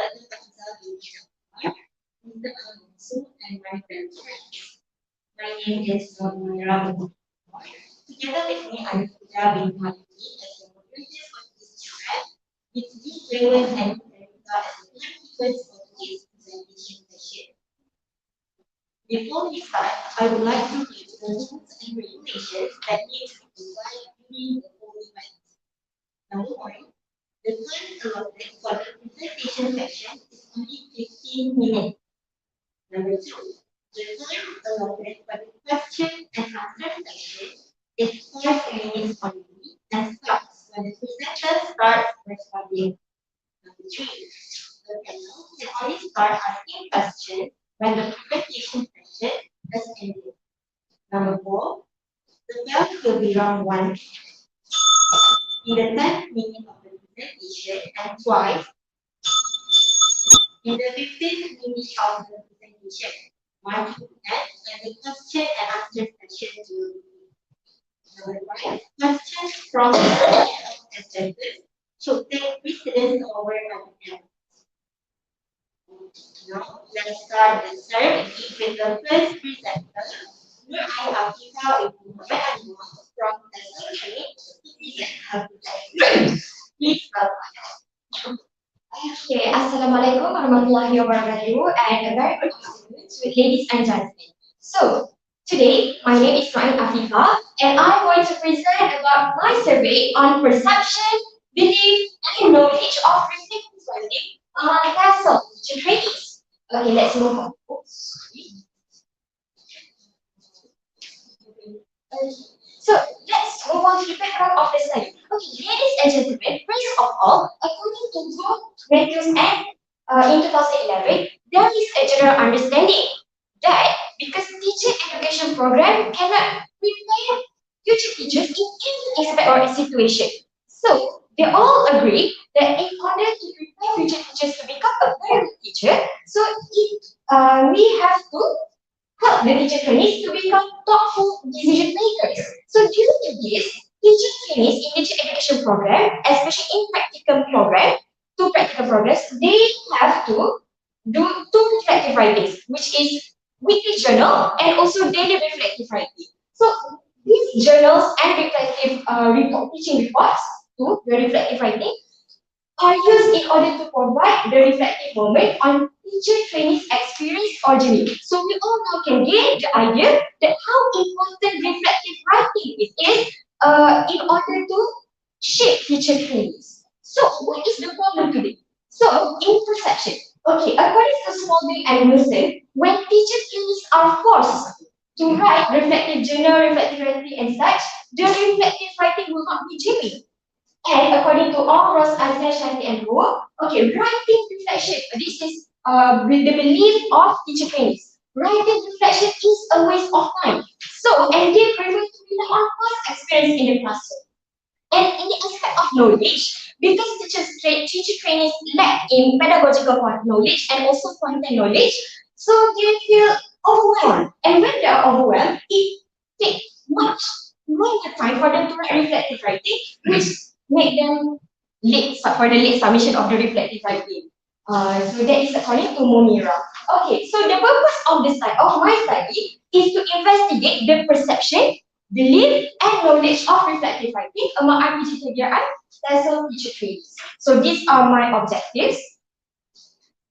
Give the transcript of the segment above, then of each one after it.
Dr. Faizal Mr. Alonso, and my friends. My name is Myra. Together with me, I'm Pooja bin Maliki as the moderator for this chat. It's this relevant and participants for today's presentation session. Before we start, I would like to read the rules and regulations that need to be applied during the whole event. Number one, the time allotted for the presentation section is only 15 minutes. Number two, the time allotted for the question and answer section is 5 minutes only and stops when the presenter starts responding. Number three, the panel can only start asking questions when the presentation session has ended. Number four, the bell will be rung once in the 10th minute of the presentation and twice in the 15th minute of the presentation. Marking that when the question and answer session will begin. Number five, questions from the attendees should take precedence over other else. Now, let's start the survey with the first presenter. Nur Afika from the survey to present her presentation. Please welcome. Okay, Assalamualaikum warahmatullahi wabarakatuh, and a very good afternoon to ladies and gentlemen. So, today my name is Nur Afika, and I'm going to present about my survey on perception, belief, and knowledge of reflective writing among CASL teacher trainees. Okay, let's move on. Oops, sorry. So let's move on to the background of the study. Okay, ladies and gentlemen, first of all, according to both reviews and in 2011, there is a general understanding that because teacher education program cannot prepare future teachers in any aspect or situation. So they all agree that in order to prepare future teachers to become a very good teacher, so we have to help the teacher trainees to become thoughtful decision makers. So due to this, teacher trainees in teacher education program, especially in practical program, two practical programs, they have to do two reflective writings, which is weekly journal and also daily reflective writing. So these journals and reflective teaching reports to the reflective writing are used in order to provide the reflective moment on teacher trainees experience or journey. So we all now can get the idea that how important reflective writing is in order to shape teacher trainees. So what is the problem today? So in perception, okay, according to Smallville and Wilson, when teacher trainees are forced to write reflective journal, reflective writing and such, the reflective writing will not be genuine. And according to all Ross, Isaiah, Shanti, and Wu, okay, writing reflection, this is with the belief of teacher trainees. Writing reflection is a waste of time. So, and they prefer to rely on past experience in the classroom. And in the aspect of knowledge, because teacher trainees lack in pedagogical knowledge and also content knowledge, so they feel overwhelmed. And when they are overwhelmed, it takes much longer time for them to write reflective writing, which make them late for the late submission of the reflective writing. So that is according to Monira. Okay, so the purpose of this of my study is to investigate the perception, belief, and knowledge of reflective writing among RPG KBRI TESOL teacher trainees. So these are my objectives.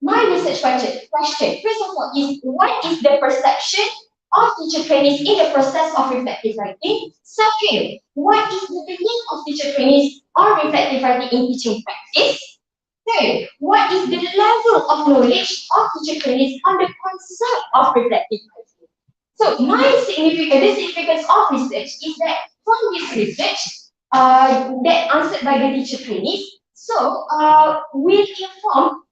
My research question, first of all, is what is the perception of teacher trainees in the process of reflective writing? Second, what is the belief of teacher trainees on reflective writing in teaching practice? Third, what is the level of knowledge of teacher trainees on the concept of reflective writing? So the significance of research is that from this research that answered by the teacher trainees, so will inform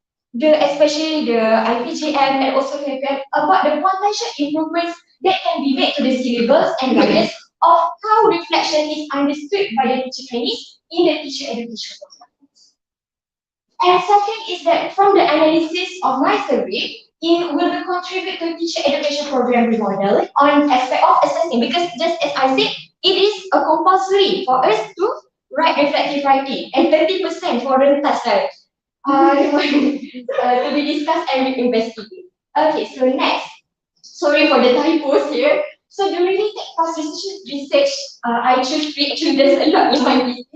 especially the IPGM and also KPM about the potential improvements that can be made to the syllabus and guidance of how reflection is understood by the teacher trainees in the teacher education program. And second is that from the analysis of my survey, it will contribute to teacher education program remodel on aspect of assessing, because just as I said, it is a compulsory for us to write reflective writing and 30% for rentas. to be discussed and investigated. Okay, so next. Sorry for the typos here. So the related past research, I choose three. Actually, there's a lot in my list.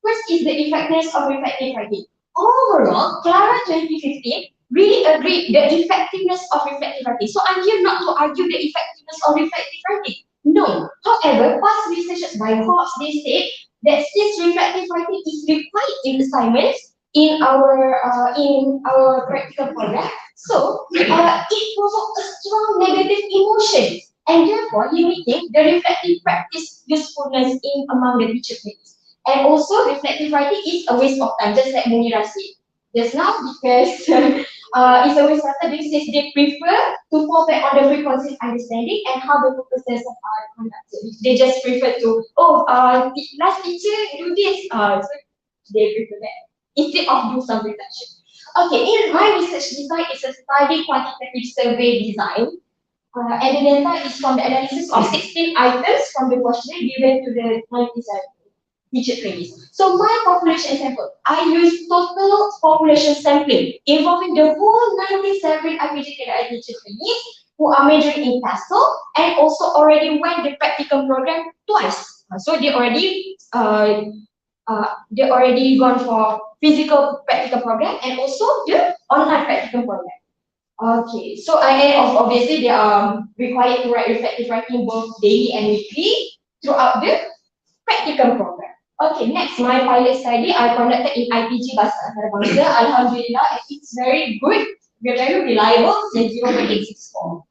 First is the effectiveness of reflective writing. Overall, Clara 2015 really agreed the effectiveness of reflective writing. So I'm here not to argue the effectiveness of reflective writing. No. However, past researchers by Hobbs, they say that since reflective writing is required in assignments in our practical program, so it provokes a strong negative emotion and therefore limiting the reflective practice usefulness in among the teacher trainings. And also, reflective writing is a waste of time, just like Munira said just now, because it's a waste of time because they prefer to fall back on the frequency understanding and how the purposes are conducted. They just prefer to, last teacher do this, so they prefer that instead of do some reflection. Okay, in my research design, it's a study quantitative survey design. And the data is from the analysis of 16 items from the questionnaire given to the 97 teacher trainees. So my population sample, I use total population sampling involving the whole 97 IPG teacher trainees who are majoring in PASO and also already went the practicum program twice. So they already gone for physical practical program and also the online practical program. Okay, so obviously they are required to write reflective writing both daily and weekly throughout the practical program. Okay, next, my pilot study I conducted in IPG Bahasa Antarabangsa. Alhamdulillah, it's very good, very reliable, 0.864.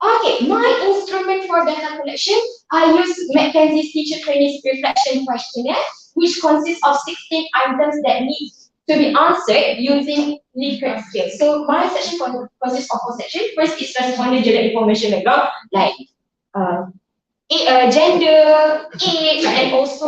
Okay, my instrument for data collection, I use Mackenzie's Teacher Trainees Reflection Questionnaire, which consists of 16 items that need to be answered using Likert scale. So my section consists of 4 sections. First is responding to the information background, like gender, age, and also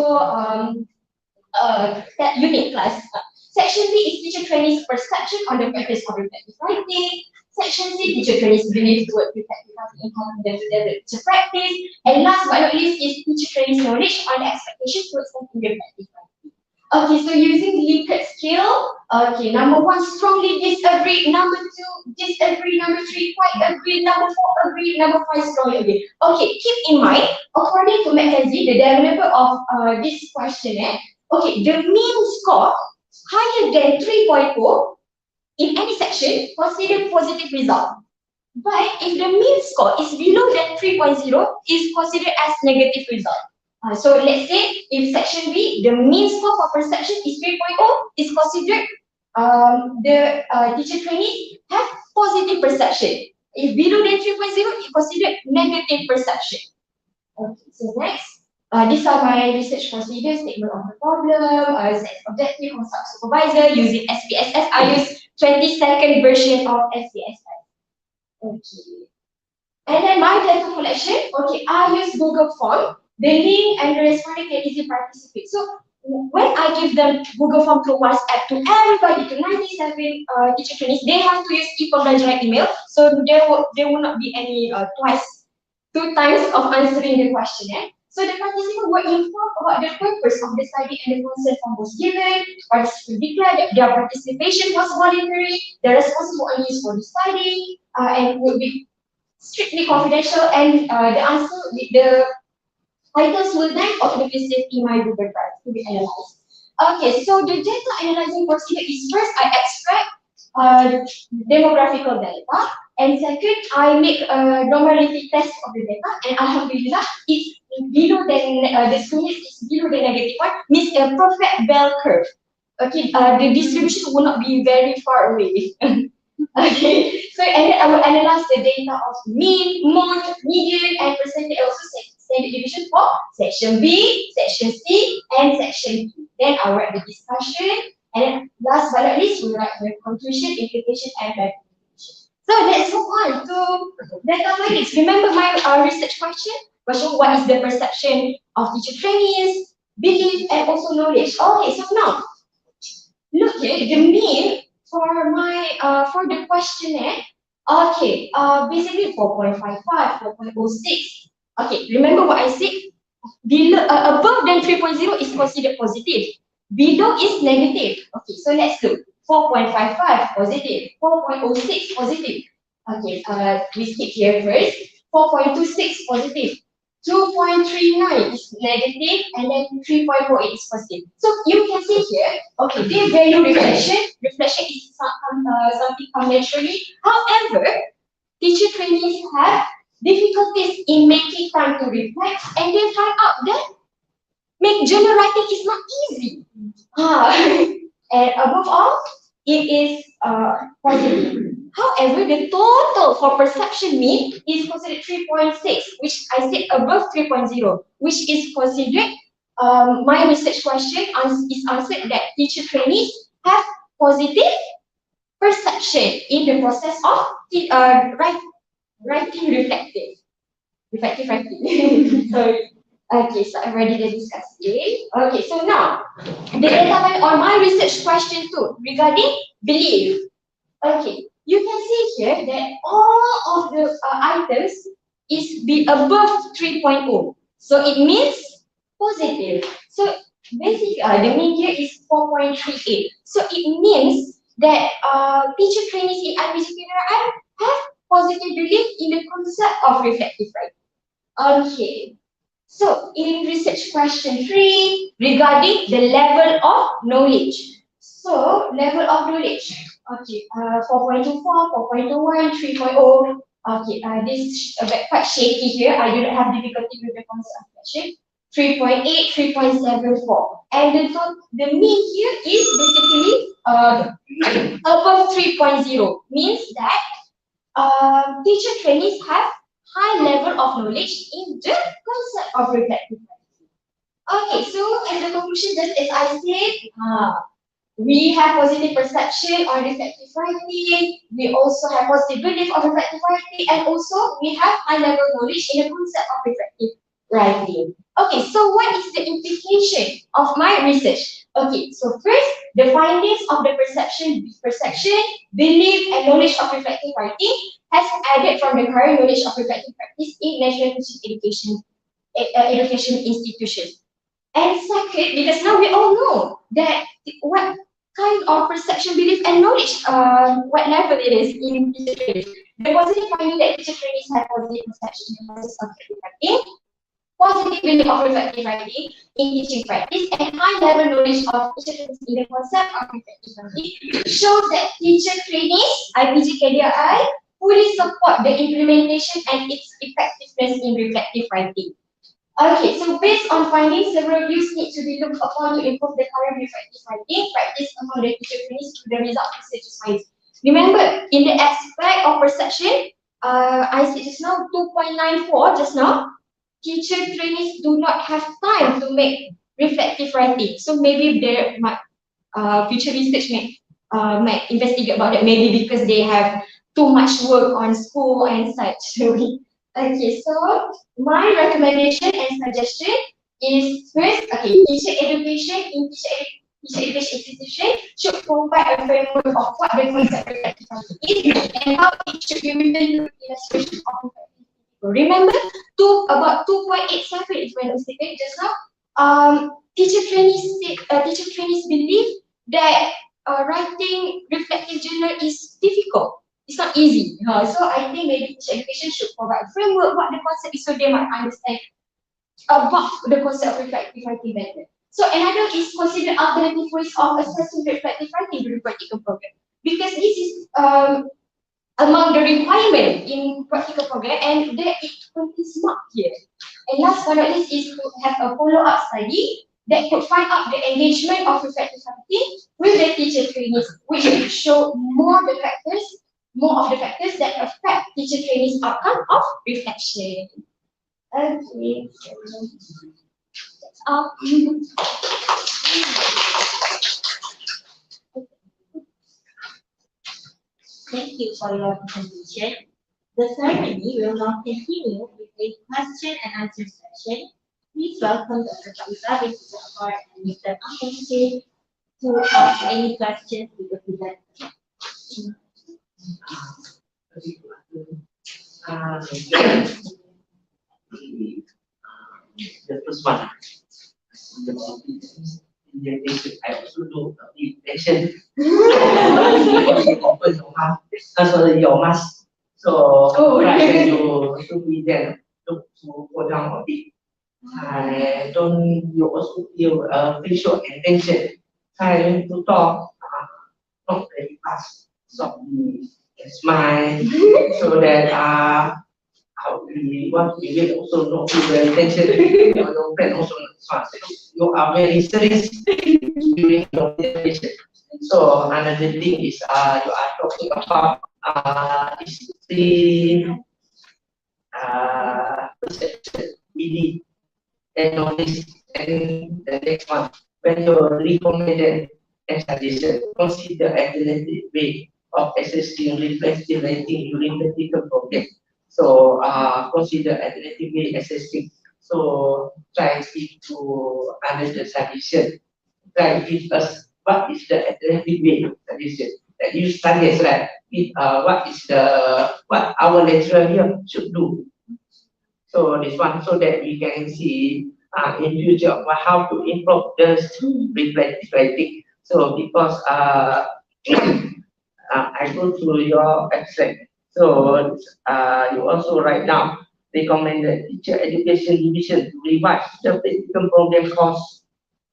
unit class. Section B is teacher trainees' perception on the practice of reflective writing. Section C, teacher trainees' belief towards reflective writing and helping them to develop teacher practice. And last but not least is teacher trainees' knowledge on the expectations towards them in reflective writing. Okay, so using Likert scale, okay, number 1, strongly disagree, number 2, disagree, number 3, quite agree, number 4, agree, number 5, strongly agree. Okay, keep in mind, according to Mackenzie, the developer of this questionnaire, okay, the mean score higher than 3.0 in any section considered positive result. But if the mean score is below than 3.0, is considered as negative result. So let's say if section B, the mean score for perception is 3.0, is considered the teacher trainees have positive perception. If below than 3.0, it's considered negative perception. Okay, so next. These are my research procedures, statement of the problem, set objective, consult supervisor, using SPSS. I use 22nd version of SPSS. Okay. And then my data collection, okay, I use Google Form. The link and the responding can easily participate. So when I give them Google Form to WhatsApp to everybody, to 97 teacher trainees, they have to use e-pembelajaran email. So there will not be any 2 times of answering the questionnaire. So the participants were informed about the purpose of the study and the consent form was given. Participants declared that their participation was voluntary. The responses were only used for the study and would be strictly confidential. And the items will then automatically saved in my Google Drive to be analyzed. Okay, so the data analyzing procedure is first I extract demographical data, and second I make a normality test of the data, and alhamdulillah it's below than the square is below the negative one, means a perfect bell curve. Okay, the distribution will not be very far away. Okay, so and then I will analyze the data of mean, mode, median, and percentage. Also standard deviation for section B, section C, and section D. Then I write the discussion, and then last but not least, we write the conclusion, implication, and recommendation. So let's move on to data findings. Remember my research question? Question: what is the perception of teacher trainees, belief, and also knowledge? Okay, so now look here, the mean for my for the questionnaire. Okay, basically 4.55, 4.06. Okay, remember what I said? Below, above than 3.0 is considered positive. Below is negative. Okay, so let's look. 4.55 positive, 4.06 positive. Okay, we skip here first. 4.26 positive, 2.39 is negative, and then 3.48 is positive. So you can see here, okay, they value reflection. Reflection is something come naturally. However, teacher trainees have difficulties in making time to reflect, and they find out that make journal writing is not easy. And above all, it is positive. However, the total for perception mean is considered 3.6, which I said above 3.0, which is considered, my research question is answered that teacher trainees have positive perception in the process of writing reflective writing. Sorry. Okay, so I've already discussed it. Okay, so now the data on my research question too regarding belief. Okay, you can see here that all of the items is be above 3.0. So it means positive. So basically, the mean here is 4.38. So it means that teacher trainees in IPC have positive belief in the concept of reflective writing. Okay. So, in research question 3, regarding the level of knowledge. So, level of knowledge. Okay, 4.24, 4.21, 3.0. Okay, this is a bit quite shaky here. I do not have difficulty with the concept of question. 3.8, 3.74. And the mean here is basically above 3.0. Means that teacher trainees have high level of knowledge in the concept of reflective writing. Okay, so as a conclusion, just as I said, we have positive perception on reflective writing. We also have positive belief of reflective writing, and also we have high level knowledge in the concept of reflective writing. Okay, so what is the implication of my research? Okay, so first, the findings of the perception, belief, and knowledge of reflective writing has added from the current knowledge of reflective practice in national education institutions. And second, because now we all know that what kind of perception, belief, and knowledge, what level it is in teacher training. The positive finding that teacher trainees have positive perception in the process of reflective writing, positive belief of reflective writing in teaching practice, and high level knowledge of teacher trainees in the concept of reflective writing shows that teacher trainees, IPG KDI, fully support the implementation and its effectiveness in reflective writing. Okay, so based on findings, several views need to be looked upon to improve the current reflective writing practice among the teacher trainees to the result research science. Remember, in the aspect of perception, I said just now 2.94 just now, teacher trainees do not have time to make reflective writing. So maybe there might future research might investigate about that, maybe because they have too much work on school and such. Okay, so my recommendation and suggestion is first, okay, teacher education in teacher education institution should provide a framework of what the concept of reflective writing is and how it should be written through illustration of reflective writing. Remember, about 2.87 is when I was taken just now. Teacher trainees believe that writing reflective journal is difficult. It's not easy. So I think maybe teacher education should provide a framework what the concept is so they might understand about the concept of reflective writing better. So another is consider alternative ways of assessing reflective writing during practical program. Because this is among the requirement in practical program and there it is not here. And last but not least is to have a follow-up study that could find out the engagement of reflective writing with the teacher trainees, which will show more of the factors that affect teacher trainees' outcome of reflection. Okay, that's all. Thank you for your presentation. The ceremony will now continue with a question and answer session. Please welcome Dr. Faiza Binti Jafar and Mr. Ahmed Hussein to ask any questions to the presenter. The first one. orientation. I also do orientation. Open your mouth, sorry, your mask. So try to be there, to go down a bit. I don't you also feel visual attention. Try to talk, not very fast, softly, and smile, so that how we will also not feel the attention. Your friend also fast. You are very serious during your presentation. So another thing is you are talking about is the perception, belief, and knowledge. And the next one, when you recommended and suggestion, consider alternative way of assessing reflective writing during the critical project. So consider alternative way assessing. So try to another suggestion. Try give us what is the alternative way of suggestion that you suggest, right? What is the what our lecturer here should do. So this one, so that we can see in future how to improve the reflective writing. So because I go through your abstract, so you also write down recommended teacher education division to revise the practical program course.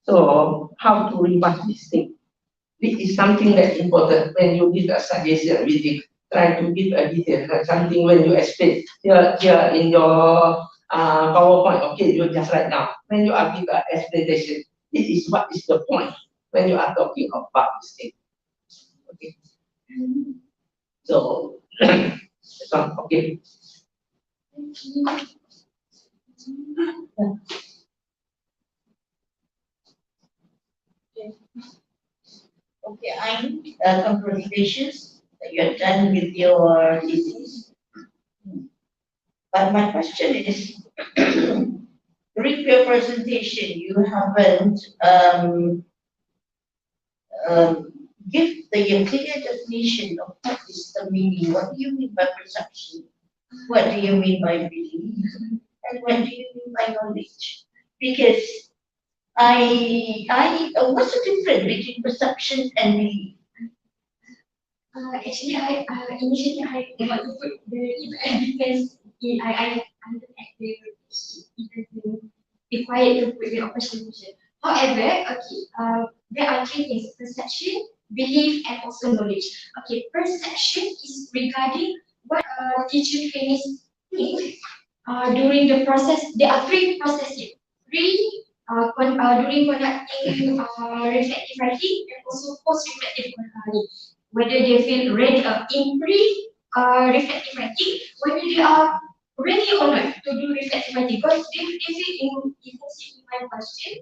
So how to revise this thing? This is something that's important when you give a suggestion. We think, try to give a detail, something when you explain here in your PowerPoint. Okay, you just write down. When you are give an explanation, this is what is the point when you are talking about this thing. Okay, so this one, okay. Okay, congratulations that you're done with your thesis. But my question is, during your presentation, you haven't give the clear definition of what is the meaning. What do you mean by perception? What do you mean by belief? And what do you mean by knowledge? Because what's the difference between perception and belief? Actually, I initially I want to put the because I look at the it doesn't require to put the opposition. However, okay, there are three things: perception, belief, and also knowledge. Okay, perception is regarding what teacher trainees think during the process. There are three processes. During conducting reflective writing and also post-reflective writing. Whether they feel ready in pre-reflective writing, whether they are ready or not to do reflective writing. Because they feel you can see in my question.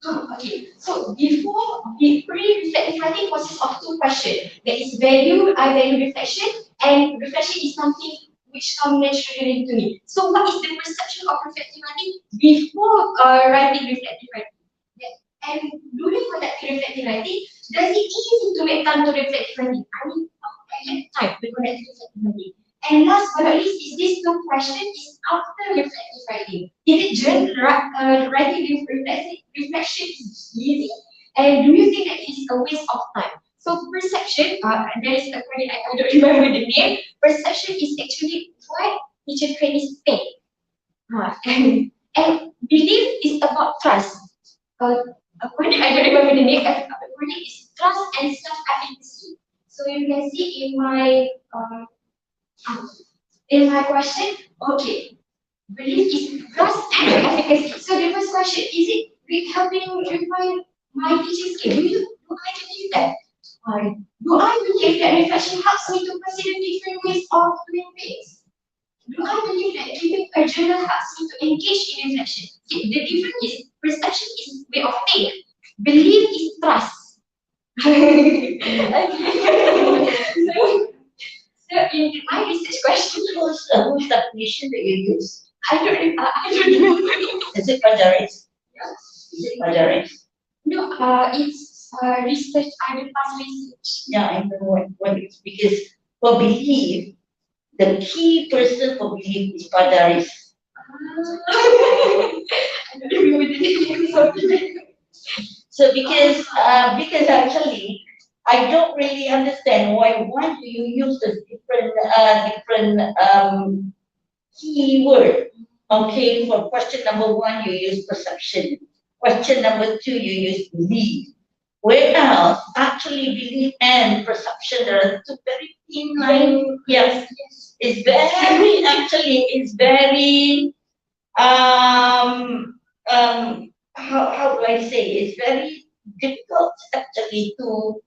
Okay, so before the pre-reflective writing consists of two questions. There is value, I value reflection, and reflection is something which comes naturally to me. So what is the perception of reflective writing before writing reflective writing? And during conducting reflective writing, does it easy to make time to reflective writing? I mean, I have time to conduct reflective writing. And last but not least, is this two questions is after reflective writing. Is it just writing reflection is easy? And do you think that it is a waste of time? So perception, there is a credit, I don't remember the name. Perception is actually what teacher trainees think. And belief is about trust. Credit, I don't remember the name. Credit is trust and self-efficacy. So you can see in my question, okay, belief is trust and efficacy. So the first question, is it helping refine my teaching skill? Do I believe that? Do I believe that reflection helps me to consider different ways of doing things? Do I believe that keeping a journal helps me to engage in reflection? See, the difference is perception is way of think. Belief is trust. So in my research question, Who's the definition that you use? I don't remember. Is it Pajaris? Yes. Is it Pajaris? No, it's research. I will pass research. Yeah, I know what it's because for belief, the key person for belief is Pajaris. I don't remember the name, sorry. So because actually I don't really understand why do you use the different keyword. Okay, for question number one you use perception. Question number two you use belief. Whereas actually belief and perception are two very thin line. Yes, it's very actually it's very how do I say, it's very difficult actually to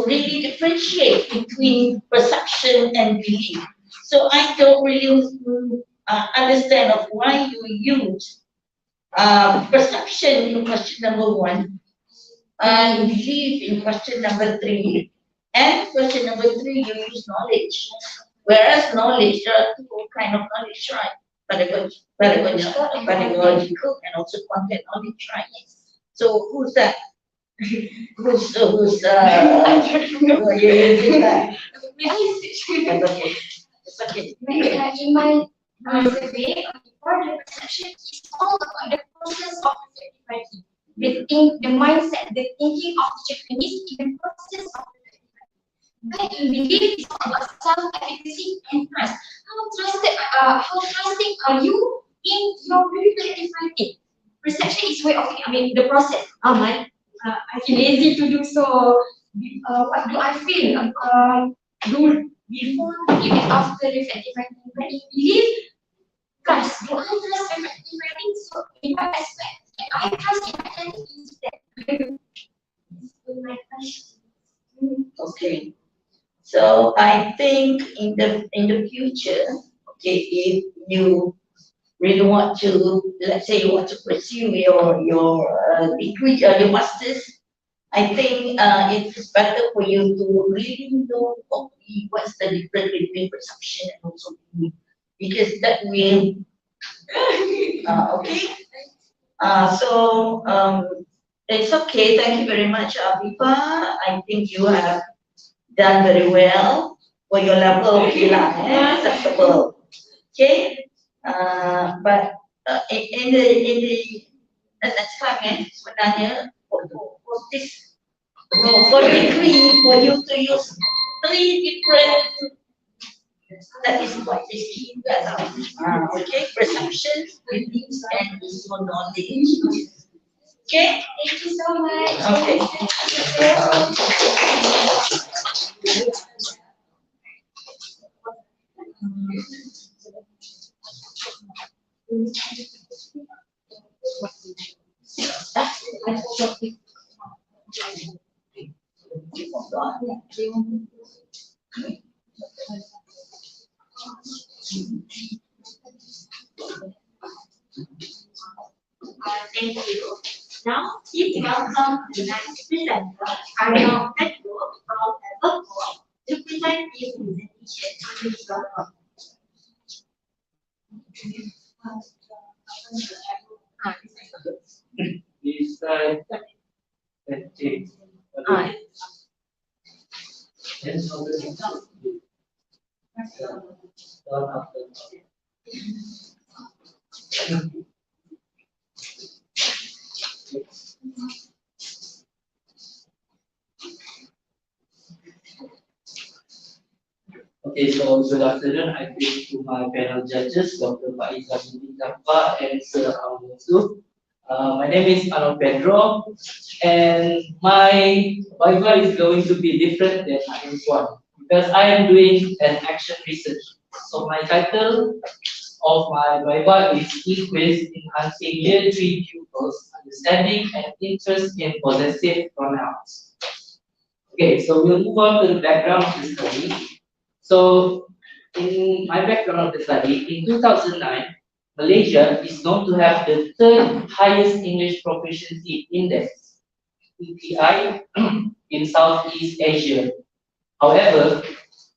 really differentiate between perception and belief. So I don't really understand of why you use perception in question number one and belief in question number three. And question number three, you use knowledge. Whereas knowledge, there are two kind of knowledge, right? Pedagogical and also content knowledge, right? So who's that? who's who are you using that? That's okay. It's okay. In my survey, for the perception is all about the process of reflective writing. The mindset, the thinking of the Japanese in the process of reflective writing. But in belief, it's all about self-efficacy and trust. How trusting are you in your reflective writing? Perception is way of thinking. I mean, the process. I feel lazy to do so. What do I feel? Do before, even after reflective writing. But in belief, trust. Do I trust reflective writing? So in what aspect? And I trust in my writing is that. My question. Okay. So I think in the future, okay, if you really want to, let's say you want to pursue your degree, your masters, I think it is better for you to really know what's the difference between perception and also belief, because that will okay. It's okay. Thank you very much, Aviva. I think you have done very well for your level. Okay lah, acceptable. Okay. But in the next time, sebenarnya for this for degree for you to use three different, that is what is key. Okay, perception, beliefs, and also knowledge. Okay. Thank you so much. Okay. Thank you. Now, please welcome the next presenter, Arnold Pedro from Level 4, to present his presentation on this level. Okay, so good afternoon. I greet to my panel judges, Dr. Faiza Binti Jaffa and Sir Yusuf. My name is Arnold Pedro, and my Viva is going to be different than others one because I am doing an action research. So my title of my Viva is Equals Enhancing Year 3 Pupils Understanding and Interest in Possessive Pronouns. Okay, so we'll move on to the background of the study. So, in my background of the study, in 2009, Malaysia is known to have the third highest English proficiency index, EPI, in Southeast Asia. However,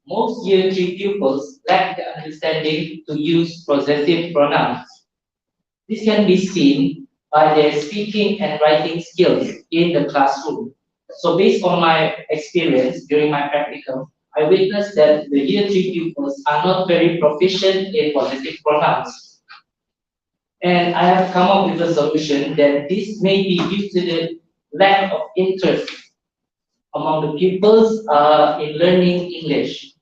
most Year 3 pupils lack the understanding to use possessive pronouns. This can be seen by their speaking and writing skills in the classroom. So, based on my experience during my practicum, I witnessed that the Year 3 pupils are not very proficient in possessive pronouns. And I have come up with a solution that this may be due to the lack of interest among the pupils in learning English.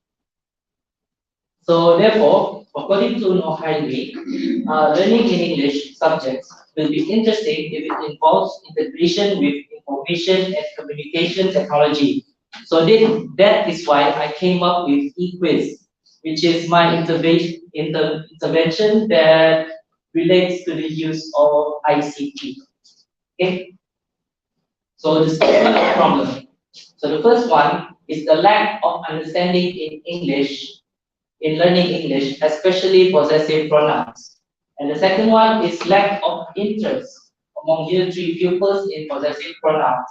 So therefore, according to No Highway, learning in English subjects will be interesting if it involves integration with information and communication technology. So that is why I came up with eQuiz, which is my intervention that relates to the use of ICT. Okay, so the statement of problem. So the first one is the lack of understanding in English in learning English, especially possessive pronouns. And the second one is lack of interest among year 3 pupils in possessive pronouns.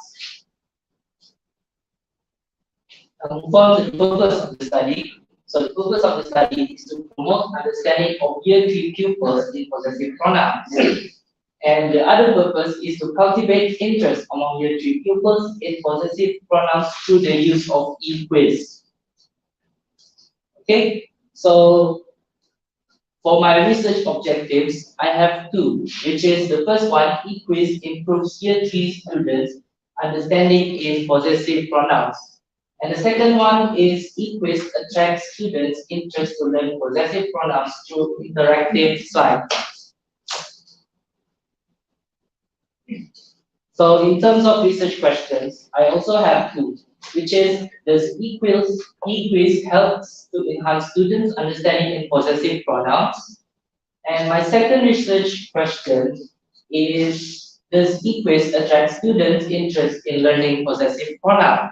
I'll move on to the purpose of the study. So the purpose of the study is to promote understanding of year 3 pupils in possessive pronouns. And the other purpose is to cultivate interest among year 3 pupils in possessive pronouns through the use of e-quiz. Okay, so for my research objectives, I have two, which is the first one, e-quiz improves year 3 students' understanding in possessive pronouns. And the second one is e-quiz attracts students' interest to learn possessive pronouns through interactive slides. So in terms of research questions, I also have two, which is does e-quiz helps to enhance students' understanding in possessive pronouns? And my second research question is does e-quiz attract students' interest in learning possessive pronouns?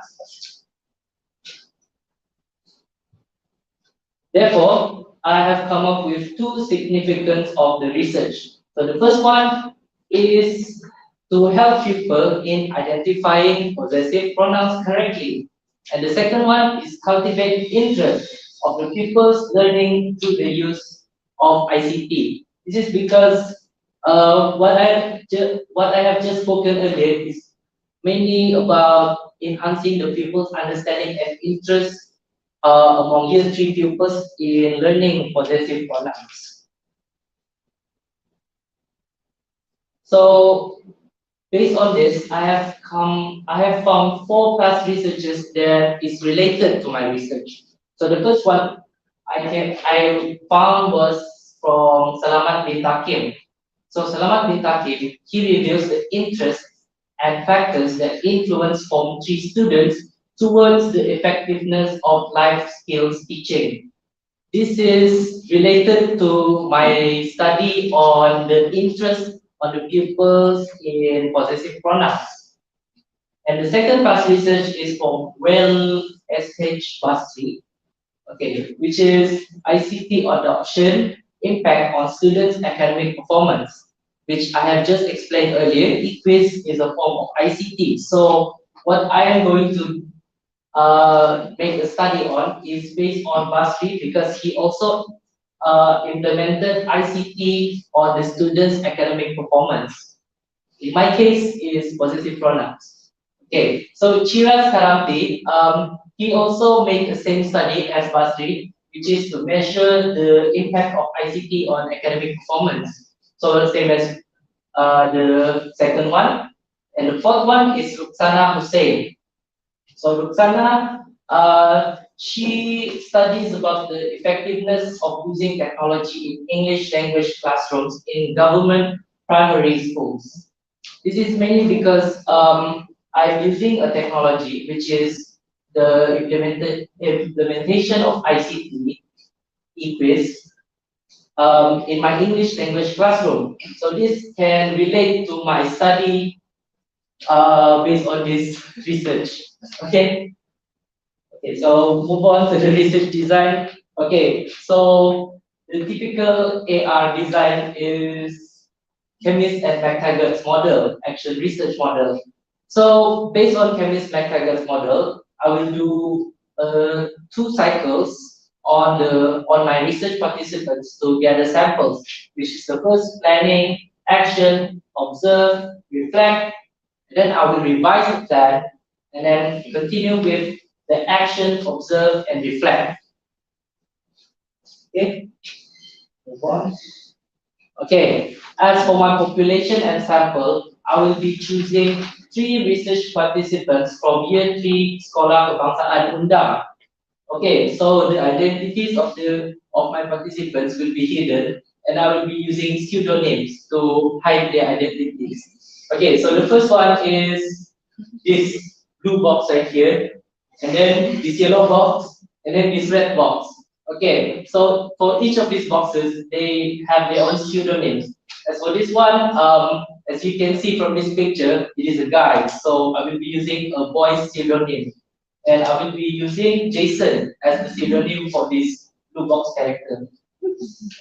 Therefore, I have come up with two significance of the research. So the first one is to help people in identifying possessive pronouns correctly. And the second one is cultivate interest of the pupils learning through the use of ICT. This is because what I have just spoken earlier is mainly about enhancing the pupils' understanding and interest among year 3 pupils in learning possessive pronouns. So based on this, I have found 4 past researches that is related to my research. So the first one I found was from Salamat bin Takim. So Salamat bin Takim, he reveals the interests and factors that influence Form 3 students towards the effectiveness of life skills teaching. This is related to my study on the interest on the pupils in possessive pronouns. And the second past research is from Well SH Basri, okay, which is ICT adoption impact on students' academic performance, which I have just explained earlier. E-quiz is a form of ICT. So what I am going to make a study on is based on Basri because he also implemented ICT on the students' academic performance. In my case, is possessive pronouns. Okay, so Chiraz Karamti, he also made the same study as Basri, which is to measure the impact of ICT on academic performance. So the same as the second one. And the fourth one is Ruksana Hussein. So Ruksana, she studies about the effectiveness of using technology in English language classrooms in government primary schools. This is mainly because I'm using a technology which is the implementation of ICT, eQuiz, in my English language classroom. So this can relate to my study based on this research. Okay. Okay, so move on to the research design. Okay, so the typical AR design is Chemist and McTaggart's model, action research model. So based on Chemist McTaggart's model, I will do 2 cycles on my research participants to gather samples, which is the first planning, action, observe, reflect, then I will revise the plan and then continue with the action, observe, and reflect. Okay, move on. Okay, as for my population and sample, I will be choosing 3 research participants from Year 3 Sekolah Kebangsaan Undang. Okay, so the identities of my participants will be hidden, and I will be using pseudonyms to hide their identities. Okay, so the first one is this blue box right here, and then this yellow box, and then this red box. Okay, so for each of these boxes, they have their own pseudonyms. As for this one, as you can see from this picture, it is a guy, so I will be using a boy's pseudonym. And I will be using Jason as the pseudonym for this blue box character.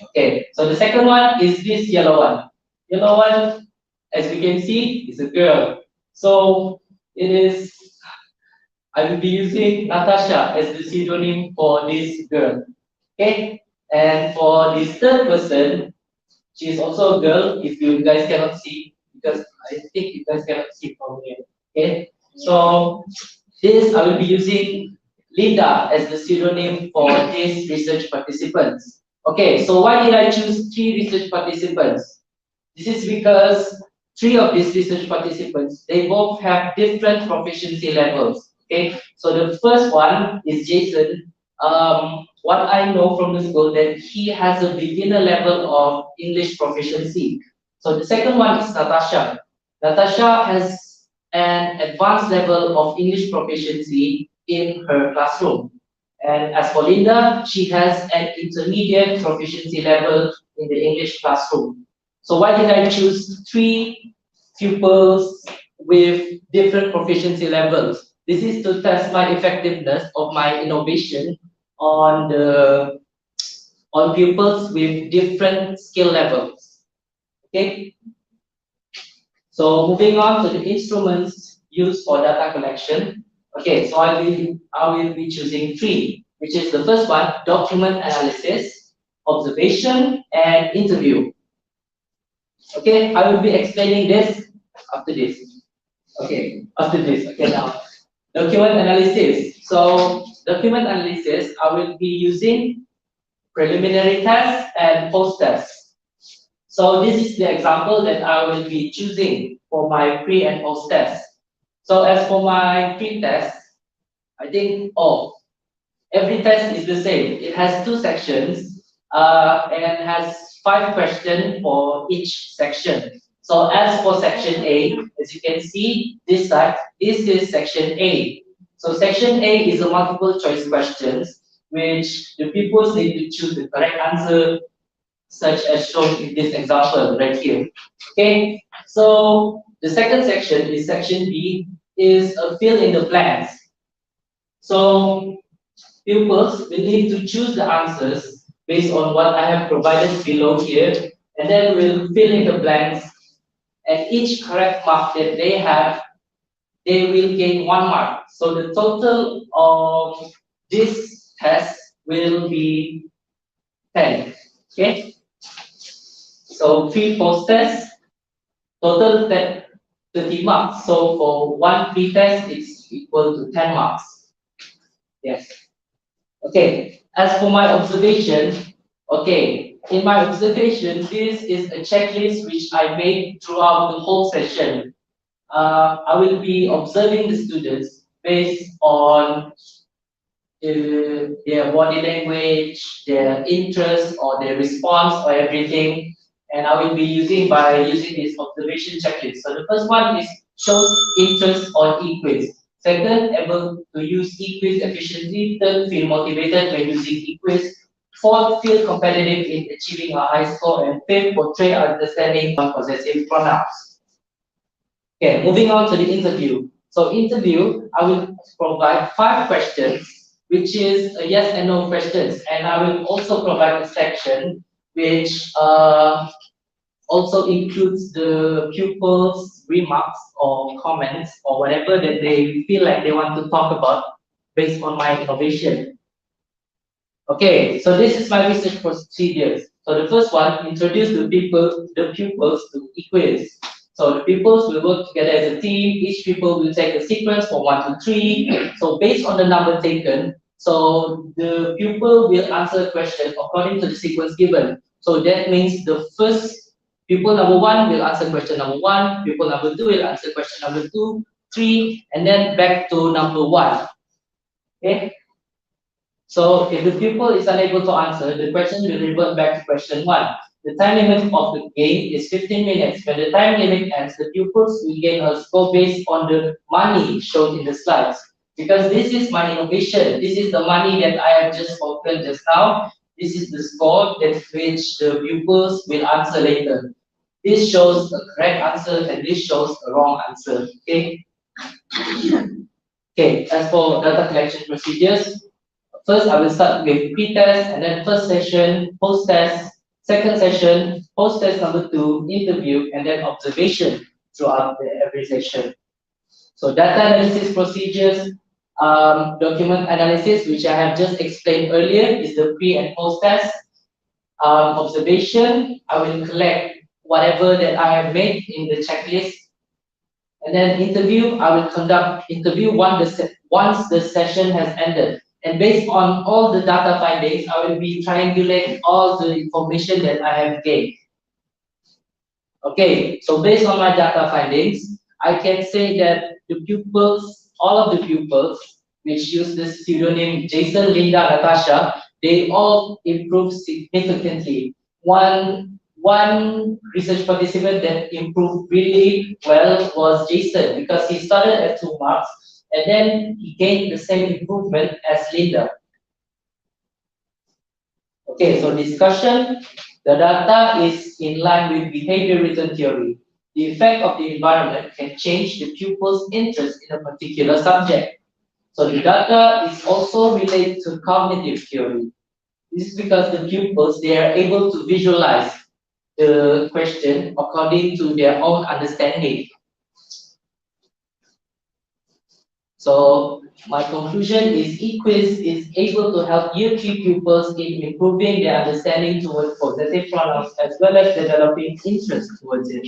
Okay, so the second one is this yellow one. Yellow one, as we can see, is a girl. So it is, I will be using Natasha as the pseudonym for this girl. Okay, and for this third person, she is also a girl, if you guys cannot see, because I think you guys cannot see from here. Okay, so this I will be using Linda as the pseudonym for these research participants. Okay, so why did I choose 3 research participants? This is because 3 of these research participants, they both have different proficiency levels. Okay, so the first one is Jason. What I know from the school that he has a beginner level of English proficiency. So the second one is Natasha. Natasha has an advanced level of English proficiency in her classroom. And as for Linda, she has an intermediate proficiency level in the English classroom. So why did I choose 3 pupils with different proficiency levels? This is to test my effectiveness of my innovation on the on pupils with different skill levels. Okay. So moving on to the instruments used for data collection. Okay, so I will be choosing 3, which is the first one, document analysis, observation, and interview. Okay, I will be explaining this after this. Okay, after this. Okay, now document analysis. So document analysis, I will be using preliminary test and post test. So this is the example that I will be choosing for my pre and post test. So as for my pre test, I think every test is the same. It has 2 sections and has 5 questions for each section. So as for section A, as you can see this side, this is section A. So section A is a multiple choice questions which the pupils need to choose the correct answer, such as shown in this example right here. Okay, so the second section is section B, is a fill in the blanks. So pupils will need to choose the answers based on what I have provided below here, and then we'll fill in the blanks. And each correct mark that they have, they will gain 1 mark. So the total of this test will be 10. Okay. So 3 post tests, total 30 marks. So for 1 pre-test, it's equal to 10 marks. Yes. Okay. As for my observation, okay, in my observation, this is a checklist which I made throughout the whole session. I will be observing the students based on their body language, their interest, or their response, or everything. And I will be using this observation checklist. So the first one is shows interest on e-quiz. Second, able to use e-quiz efficiently. Third, feel motivated when using e-quiz. Fourth, feel competitive in achieving a high score. And fifth, portray understanding on possessive pronouns. Okay, moving on to the interview. So interview, I will provide 5 questions, which is a yes and no questions. And I will also provide a section which also includes the pupils' remarks or comments or whatever that they feel like they want to talk about based on my innovation. Okay, so this is my research procedures. So the first one, introduce the pupils to e-quiz. So the pupils will work together as a team. Each pupil will take a sequence from 1 to 3. So based on the number taken, so the pupil will answer a question according to the sequence given. So that means the first Pupil number 1 will answer question number 1, pupil number 2 will answer question number 2, 3, and then back to number 1. Okay? So if the pupil is unable to answer, the question will revert back to question 1. The time limit of the game is 15 minutes. When the time limit ends, the pupils will gain a score based on the money shown in the slides. Because this is my innovation, this is the money that I have just spoken just now. This is the score that which the pupils will answer later. This shows the correct answer and this shows the wrong answer. Okay. Okay. As for data collection procedures, first I will start with pre-test and then first session, post-test, second session, post-test number 2, interview, and then observation throughout every session. So data analysis procedures, document analysis, which I have just explained earlier, is the pre and post test. Observation, I will collect whatever that I have made in the checklist. And then interview, I will conduct interview once the session has ended. And based on all the data findings, I will be triangulating all the information that I have gained. Okay, so based on my data findings, I can say that the pupils, all of the pupils, which use the pseudonym Jason, Linda, Natasha, they all improved significantly. One research participant that improved really well was Jason because he started at 2 marks and then he gained the same improvement as Linda. Okay, so discussion. The data is in line with behavior return theory. The effect of the environment can change the pupil's interest in a particular subject. So the data is also related to cognitive theory. This is because the pupils, they are able to visualize the question according to their own understanding. So my conclusion is eQuiz is able to help year 3 pupils in improving their understanding towards possessive pronouns as well as developing interest towards it.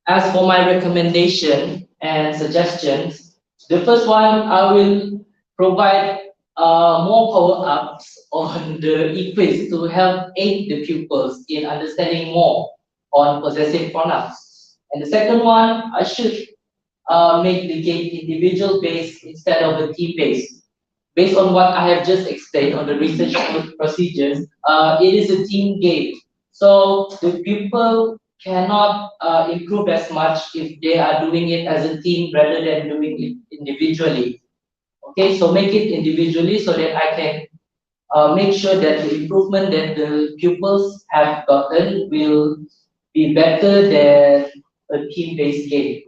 As for my recommendation and suggestions, the first one, I will provide more power-ups on the eQuiz to help aid the pupils in understanding more on possessive pronouns. And the second one, I should make the game individual-based instead of a team-based. Based on what I have just explained on the research procedures, it is a team game. So the pupil cannot improve as much if they are doing it as a team rather than doing it individually. Okay, so make it individually so that I can make sure that the improvement that the pupils have gotten will be better than a team-based game.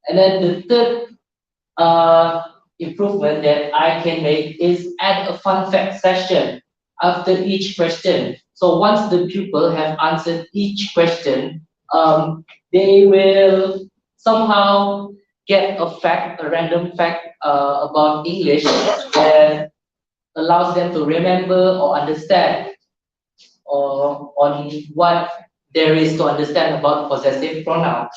And then the third improvement that I can make is add a fun fact session after each question. So once the pupil have answered each question, they will somehow get a fact, a random fact about English that allows them to remember or understand or on what there is to understand about possessive pronouns.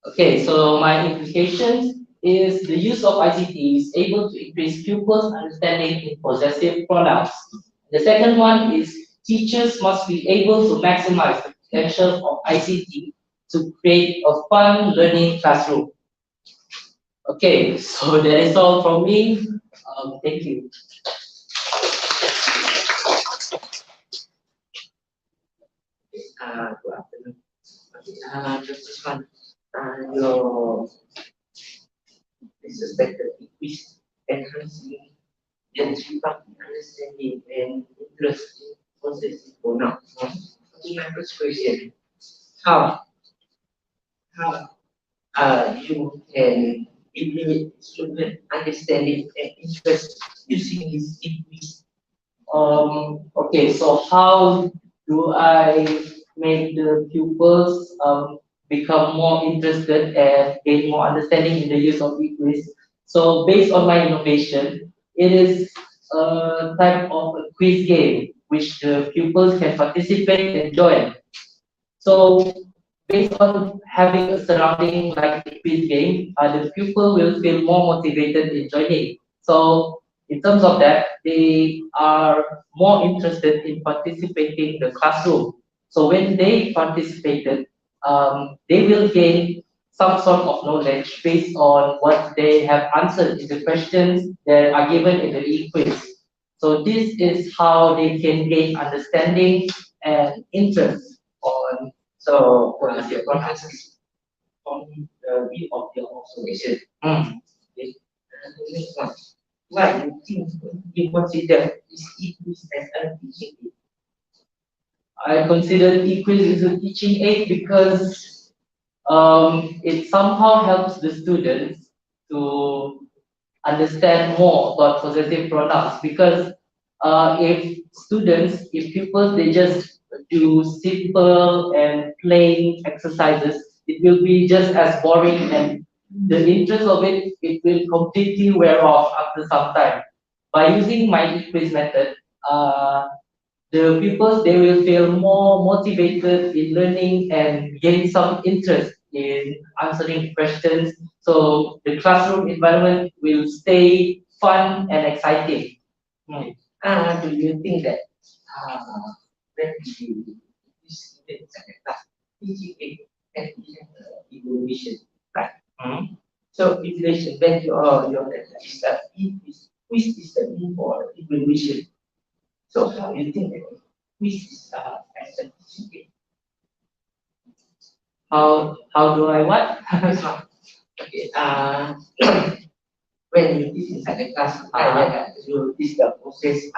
Okay, so my implications is the use of ICT is able to increase pupils' understanding in possessive pronouns. The second one is teachers must be able to maximize the potential of ICT to create a fun learning classroom. Okay, so that is all from me. Thank you. Good afternoon. The first one, your suspected increase enhancing and developing understanding and interest in possessive pronouns. My first question, how you can improve student understanding and interest using this increase? Okay, so how do I make the pupils become more interested and gain more understanding in the use of e-quiz? So based on my innovation, it is a type of a quiz game which the pupils can participate and join. So based on having a surrounding like a quiz game, the pupil will feel more motivated in joining. So in terms of that, they are more interested in participating in the classroom. So when they participated, they will gain some sort of knowledge based on what they have answered in the questions that are given in the e-quiz. So this is how they can gain understanding and interest on the process from the view of your observation. Okay. The next one. Why you consider this e-quiz as a teaching aid? I consider e-quiz as a teaching aid because it somehow helps the students to understand more about possessive pronouns because if pupils, they just do simple and plain exercises, it will be just as boring and the interest of it will completely wear off after some time. By using my quiz method, the pupils, they will feel more motivated in learning and gain some interest in answering questions. So the classroom environment will stay fun and exciting. Do you think that when you use students and class, teaching it can be evaluation, right? So evaluation, when your is that quiz is the mean for evaluation. So how do you think that quiz is as a teaching aid? How do I what? Okay. When you teach inside the class, you teach the process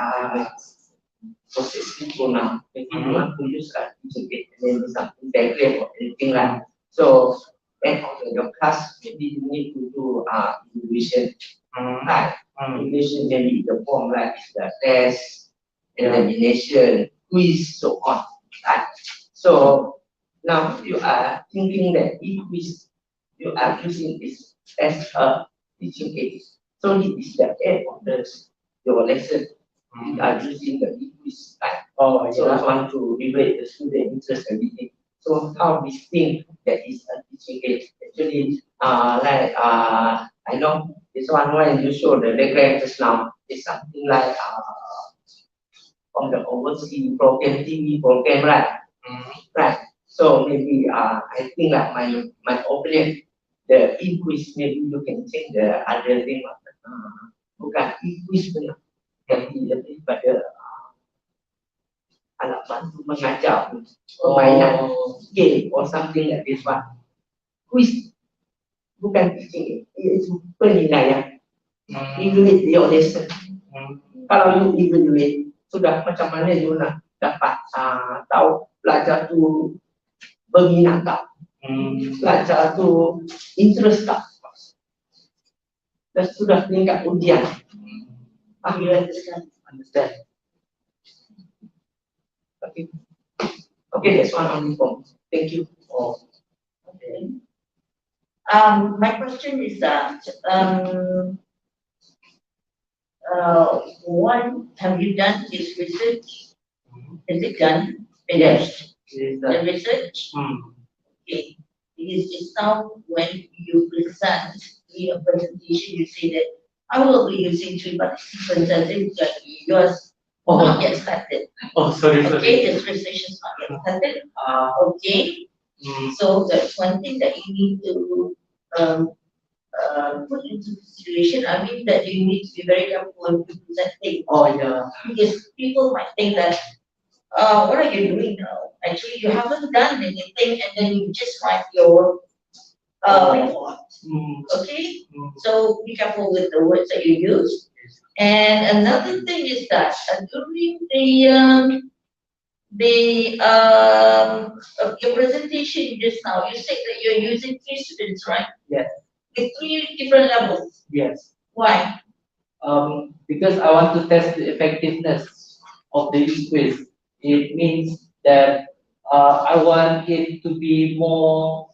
pronoun. If you want to use teaching aid, and then do something diagram or anything like. So when on your class, maybe you need to do evaluation. Right. Evaluation can be the form like the test, examination, quiz, so on. Right. So now you are thinking that if quiz you are using this as a teaching aid. So this is the end of your lesson. You are using the quiz, right? So I want to relate the student interest and everything. So how this thing that is a teaching aid actually I know this one when you show the diagram just now is something like from the overseas program TV program, right? Right. So maybe I think that my opinion, the e-quiz maybe you can change the other thing. Bukan e-quiz punya, tapi lebih pada alat bantu mengajar, permainan, game or something like this one. Quiz bukan teaching, itu penilaian. Evaluate your lesson. Kalau you evaluate, sudah macam mana you nak dapat tahu pelajar tu berminat tak, pelajar tu interest tak, dan sudah tingkat ujian. You understand? Okay, that's one only form. Thank you. Okay. My question is that one, have you done this research? Is it done? Finished? The research? Okay. Because just now when you present your presentation, you say that I will be using three participants as if that yours not yet started. Sorry. Okay, this research is not yet started. Okay. So that's one thing that you need to put into consideration. I mean that you need to be very careful when you present things. Because people might think that, what are you doing now? Actually, you haven't done anything, and then you just write your report. Okay, so be careful with the words that you use. And another thing is that during your presentation just now, you said that you're using 3 students, right? Yes. With 3 different levels. Yes. Why? Because I want to test the effectiveness of the quiz. It means that I want it to be more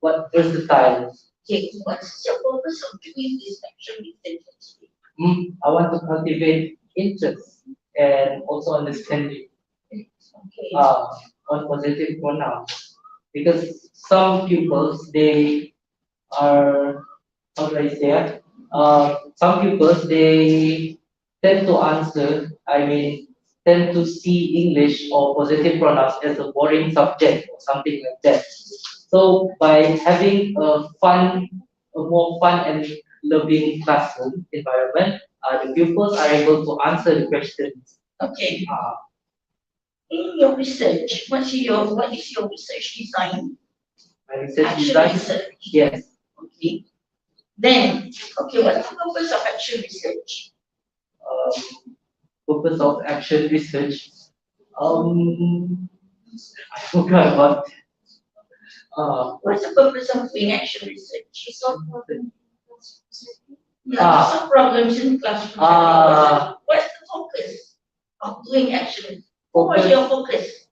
versatile. Okay, what's the purpose of doing this actually? I want to cultivate interest and also understanding Okay. on positive pronouns. Because some pupils, they are, how do I say it? Some pupils, they tend to answer, tend to see English or positive pronouns as a boring subject or something like that. So by having a more fun and loving classroom environment, the pupils are able to answer the questions. Okay. Uh, In your research, what is your research design? my research Action design, research. yes, Okay. Then, okay, what's the purpose of action research? um, purpose of action research. I forgot about. What's the purpose of doing action research? Yeah, Ah. some problems in classroom. What's the focus of doing action? What was your focus?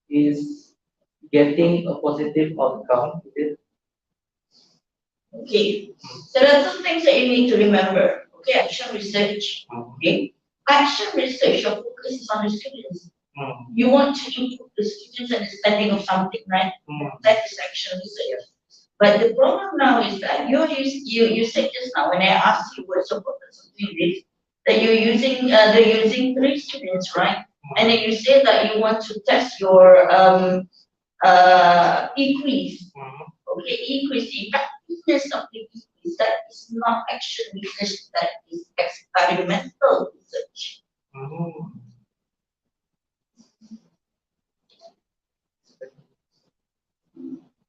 Is getting a positive outcome. Okay, so there are two things that you need to remember. Okay, action research. Okay, action research, your focus is on the students. You want to improve the students' understanding of something, right? That is action research. But the problem now is that you said just now when I asked you what's the purpose of doing this, that they're using 3 students, right? And then you say that you want to test your increase. Okay, increase the effectiveness of the increase. That is not action research, that is experimental research.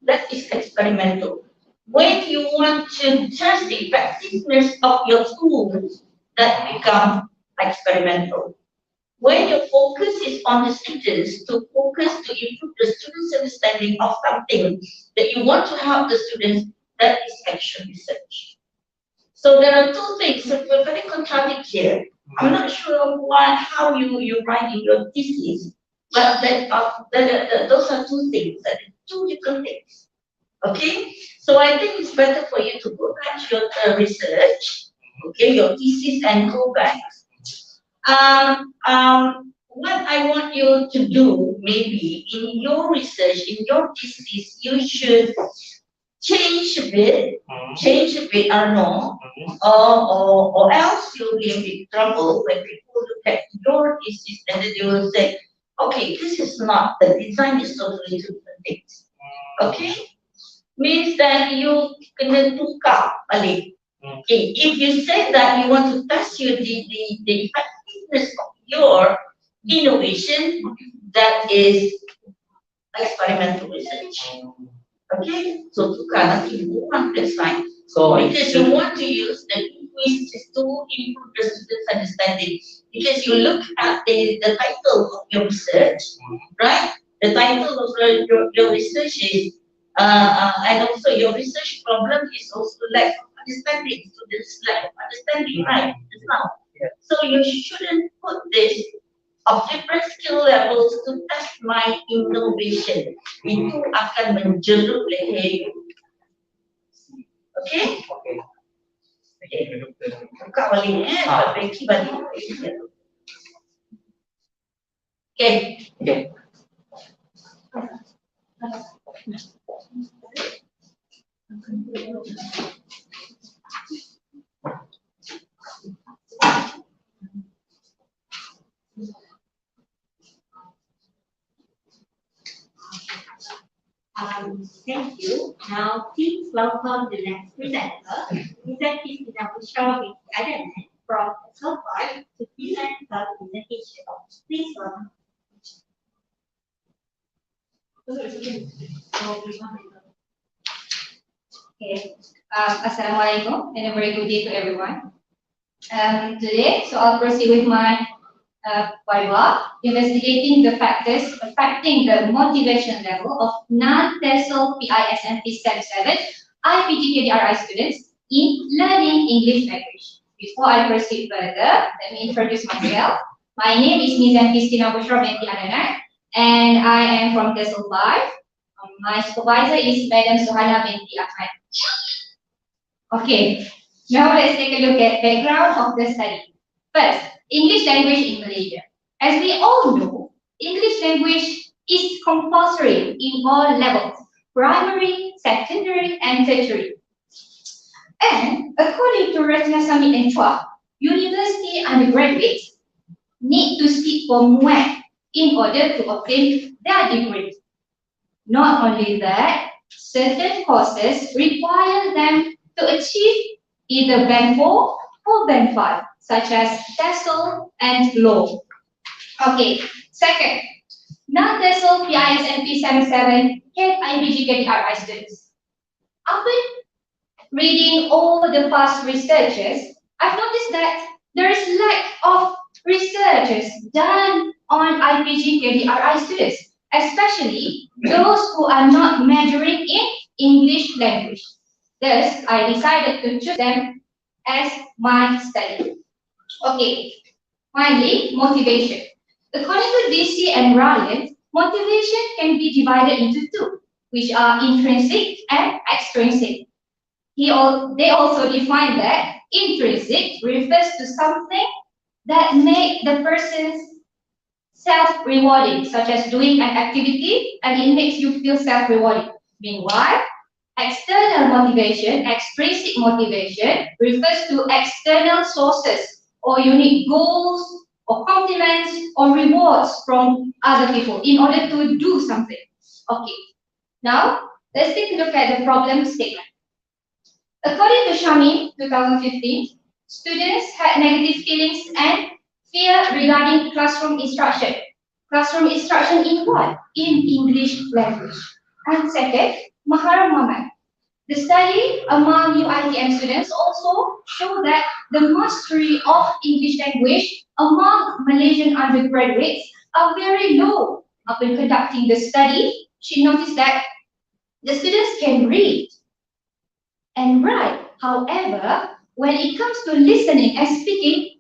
That is experimental. When you want to test the effectiveness of your tools, that become experimental. When your focus is on the students, to focus to improve the students' understanding of something that you want to help the students, that is action research. So there are two things that were very contradictory here. I'm not sure how you write in your thesis, but those are two things, that are two different things. Okay, so I think it's better for you to go back to your research, okay, your thesis, and go back. What I want you to do, maybe in your research, in your thesis, you should change a bit, I don't know, or else you'll be in big trouble when people look at your thesis and then they will say, okay, this is not, the design is totally two different things. Okay? Means that you kena tukar balik. Okay, if you say that you want to test the effectiveness of your innovation, that is experimental research. Okay, so tukar nanti you want this fine. So because you want to use the quiz to improve the students' understanding. Because you look at the title of your research, right? The title of your research is and also your research problem is also lack of understanding. Students lack of understanding, right? Just now. So you shouldn't put this of different skill levels to test my innovation. Itu akan menjerut leher you. Okay? Okay. Buka balik Becky balik. Okay. Thank you. Now, please welcome the next presenter, Mrs. Christina Bushra with the other hand from so far to present her presentation. Please welcome. Okay. Assalamualaikum and a very good day to everyone. Today, so I'll proceed with my Bible, investigating the factors affecting the motivation level of non-TESOL PISMP STEP 7 IPGKDRI students in learning English language. Before I proceed further, let me introduce myself. My name is Mizan Christina Bushra binti Ananak, and I am from TESOL 5. My supervisor is Madam Suhana binti Ahmad. Okay, now let's take a look at background of the study. First, English language in Malaysia. As we all know, English language is compulsory in all levels, primary, secondary, and tertiary. And according to Ratnasamy and Chua, university undergraduates need to sit for MUET in order to obtain their degree. Not only that, certain courses require them to achieve either Band 4 or Band 5, such as TESOL and Law. Okay, second, non-TESOL PIS and P77 can IBG KDRI students. After reading all the past researches, I've noticed that there is lack of researches done on IPG KDRI students, especially those who are not majoring in English language. Thus, I decided to choose them as my study. Okay, finally, motivation. According to DC and Ryan, motivation can be divided into two, which are intrinsic and extrinsic. They also define that intrinsic refers to something that makes the person self-rewarding, such as doing an activity and it makes you feel self-rewarding. Meanwhile, external motivation, extrinsic motivation, refers to external sources or unique goals or compliments or rewards from other people in order to do something. Okay, now let's take a look at the problem statement. According to Shami, 2015, students had negative feelings and fear regarding classroom instruction. Classroom instruction in what? In English language. And second, Mahara Muhammad. The study among UITM students also show that the mastery of English language among Malaysian undergraduates are very low. After conducting the study, she noticed that the students can read and write. However, when it comes to listening and speaking,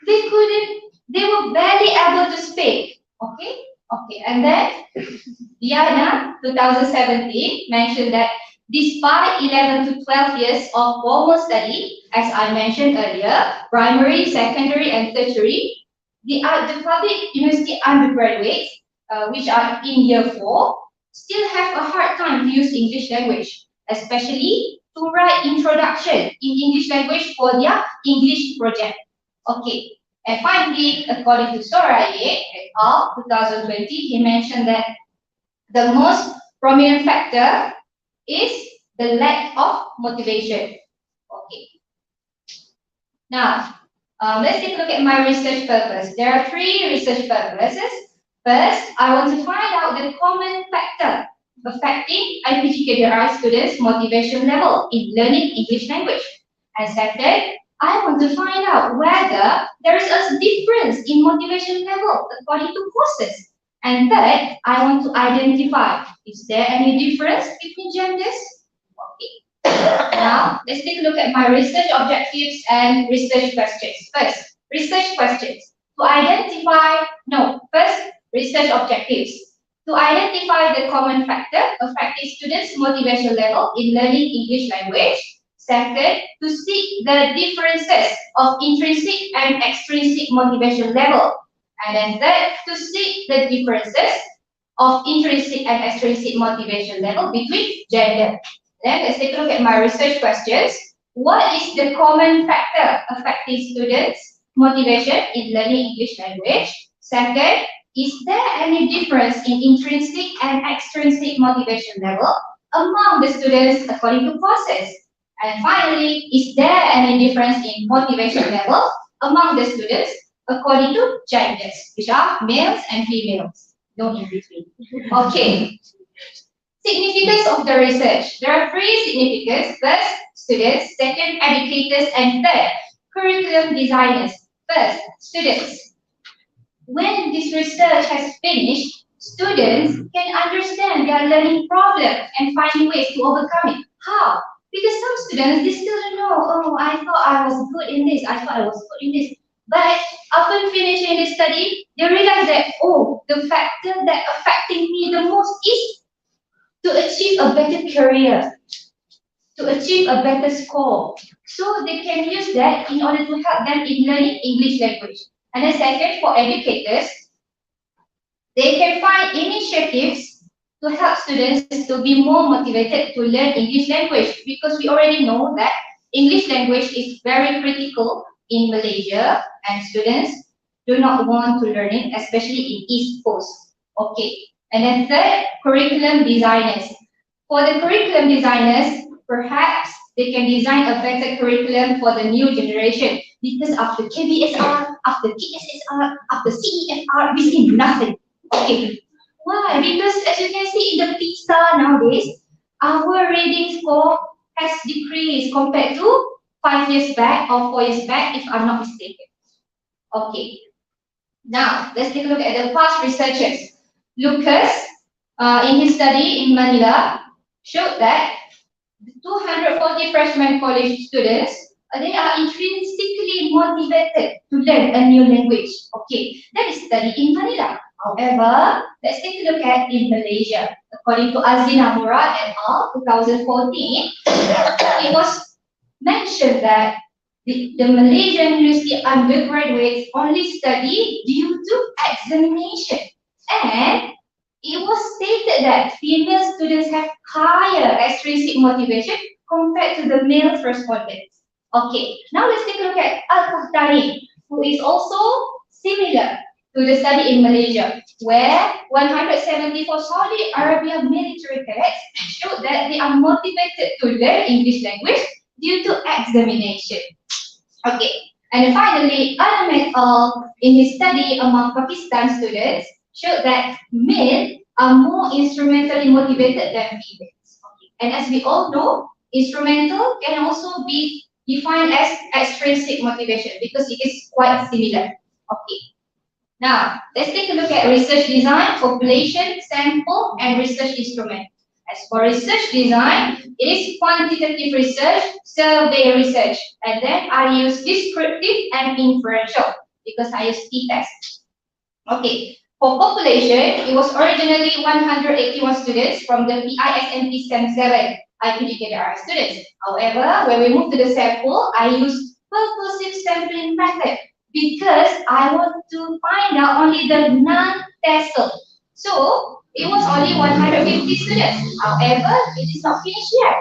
they were barely able to speak. Okay, and then Diana, 2017, mentioned that despite 11 to 12 years of formal study, as I mentioned earlier, primary, secondary, and tertiary, the public university undergraduates, which are in year 4, still have a hard time to use English language, especially to write introduction in English language for their English project. Okay, and finally, according to Soraye et al. 2020, he mentioned that the most prominent factor is the lack of motivation. Okay. Now, let's take a look at my research purpose. There are 3 research purposes. First, I want to find out the common factor affecting IPG KDRI students' motivation level in learning English language. And second, I want to find out whether there is a difference in motivation level according to courses. And third, I want to identify, is there any difference between genders? Okay. Now, let's take a look at my research objectives and research questions. First, research questions. First, research objectives. To identify the common factor affecting students' motivation level in learning English language. Second, to seek the differences of intrinsic and extrinsic motivation level. And then third, to seek the differences of intrinsic and extrinsic motivation level between gender. Then let's take a look at my research questions. What is the common factor affecting students' motivation in learning English language? Second, is there any difference in intrinsic and extrinsic motivation level among the students according to courses? And finally, is there any difference in motivation level among the students according to genders, which are males and females? No in between. Okay. Significance of the research. There are 3 significance. First, students. Second, educators. And third, curriculum designers. First, students. When this research has finished, students can understand their learning problems and find ways to overcome it. How? Because some students, they still don't know, oh, I thought I was good in this, I thought I was good in this. But after finishing the study, they realize that, oh, the factor that affecting me the most is to achieve a better career, to achieve a better score. So they can use that in order to help them in learning English language. And then second, for educators, they can find initiatives to help students to be more motivated to learn English language, because we already know that English language is very critical in Malaysia, and students do not want to learn it, especially in East Coast. Okay. And then third, curriculum designers. For the curriculum designers, perhaps they can design a better curriculum for the new generation because after KBSR, after TSSR, after CEFR, we see nothing. Okay. Why? Because as you can see in the PISA nowadays, our reading score has decreased compared to 5 years back or 4 years back, if I'm not mistaken. Okay. Now, let's take a look at the past researchers. Lucas, in his study in Manila, showed that the 240 freshman college students, they are intrinsically motivated to learn a new language. Okay, that is study in Manila. However, let's take a look at in Malaysia. According to Azina Murad et al. 2014, it was mentioned that the Malaysian university undergraduates only study due to examination. And it was stated that female students have higher extrinsic motivation compared to the male respondents. Okay, now let's take a look at Al-Qahtani, who is also similar to the study in Malaysia, where 174 Saudi Arabia military cadets showed that they are motivated to learn English language due to examination. Okay, and finally, Adam et al. In his study among Pakistan students showed that men are more instrumentally motivated than females. Okay. And as we all know, instrumental can also be defined as extrinsic motivation because it is quite similar. Okay. Now, let's take a look at research design, population, sample, and research instrument. As for research design, it is quantitative research, survey research, and then I use descriptive and inferential because I use t-test. Okay, for population, it was originally 181 students from the PISMP STEM 7 IPGKDRI students. However, when we move to the sample, I use purposive sampling method because I want to find out only the non-TESOL. So, it was only 150 students. However, it is not finished yet.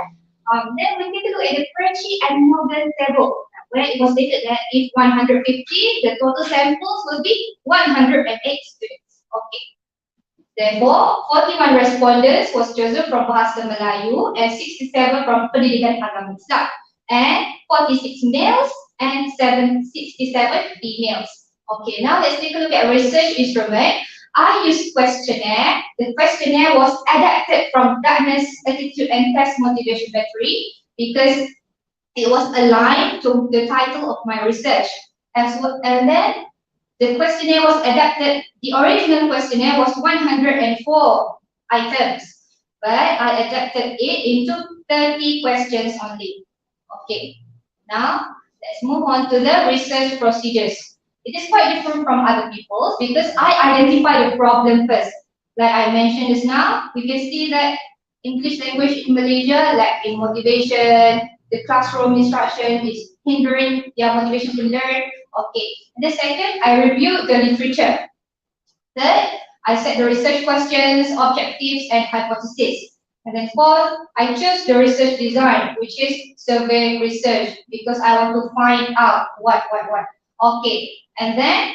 Then we take a look at the Perchi and Morgan table, where it was stated that if 150, the total samples will be 108 students. Okay. Therefore, 41 respondents was chosen from Bahasa Melayu and 67 from Pendidikan Agama Islam, and 46 males and 67 females. Okay, now let's take a look at research instrument. I used questionnaire. The questionnaire was adapted from Dartmouth's Attitude and Test Motivation Battery because it was aligned to the title of my research. And then the questionnaire was adapted. The original questionnaire was 104 items, but I adapted it into 30 questions only. Okay, now let's move on to the research procedures. It is quite different from other people's because I identify the problem first. Like I mentioned just now, we can see that English language in Malaysia lack in motivation, the classroom instruction is hindering their motivation to learn. Okay. And the second, I review the literature. Third, I set the research questions, objectives, and hypotheses. And then fourth, I choose the research design, which is survey research, because I want to find out what. Okay. And then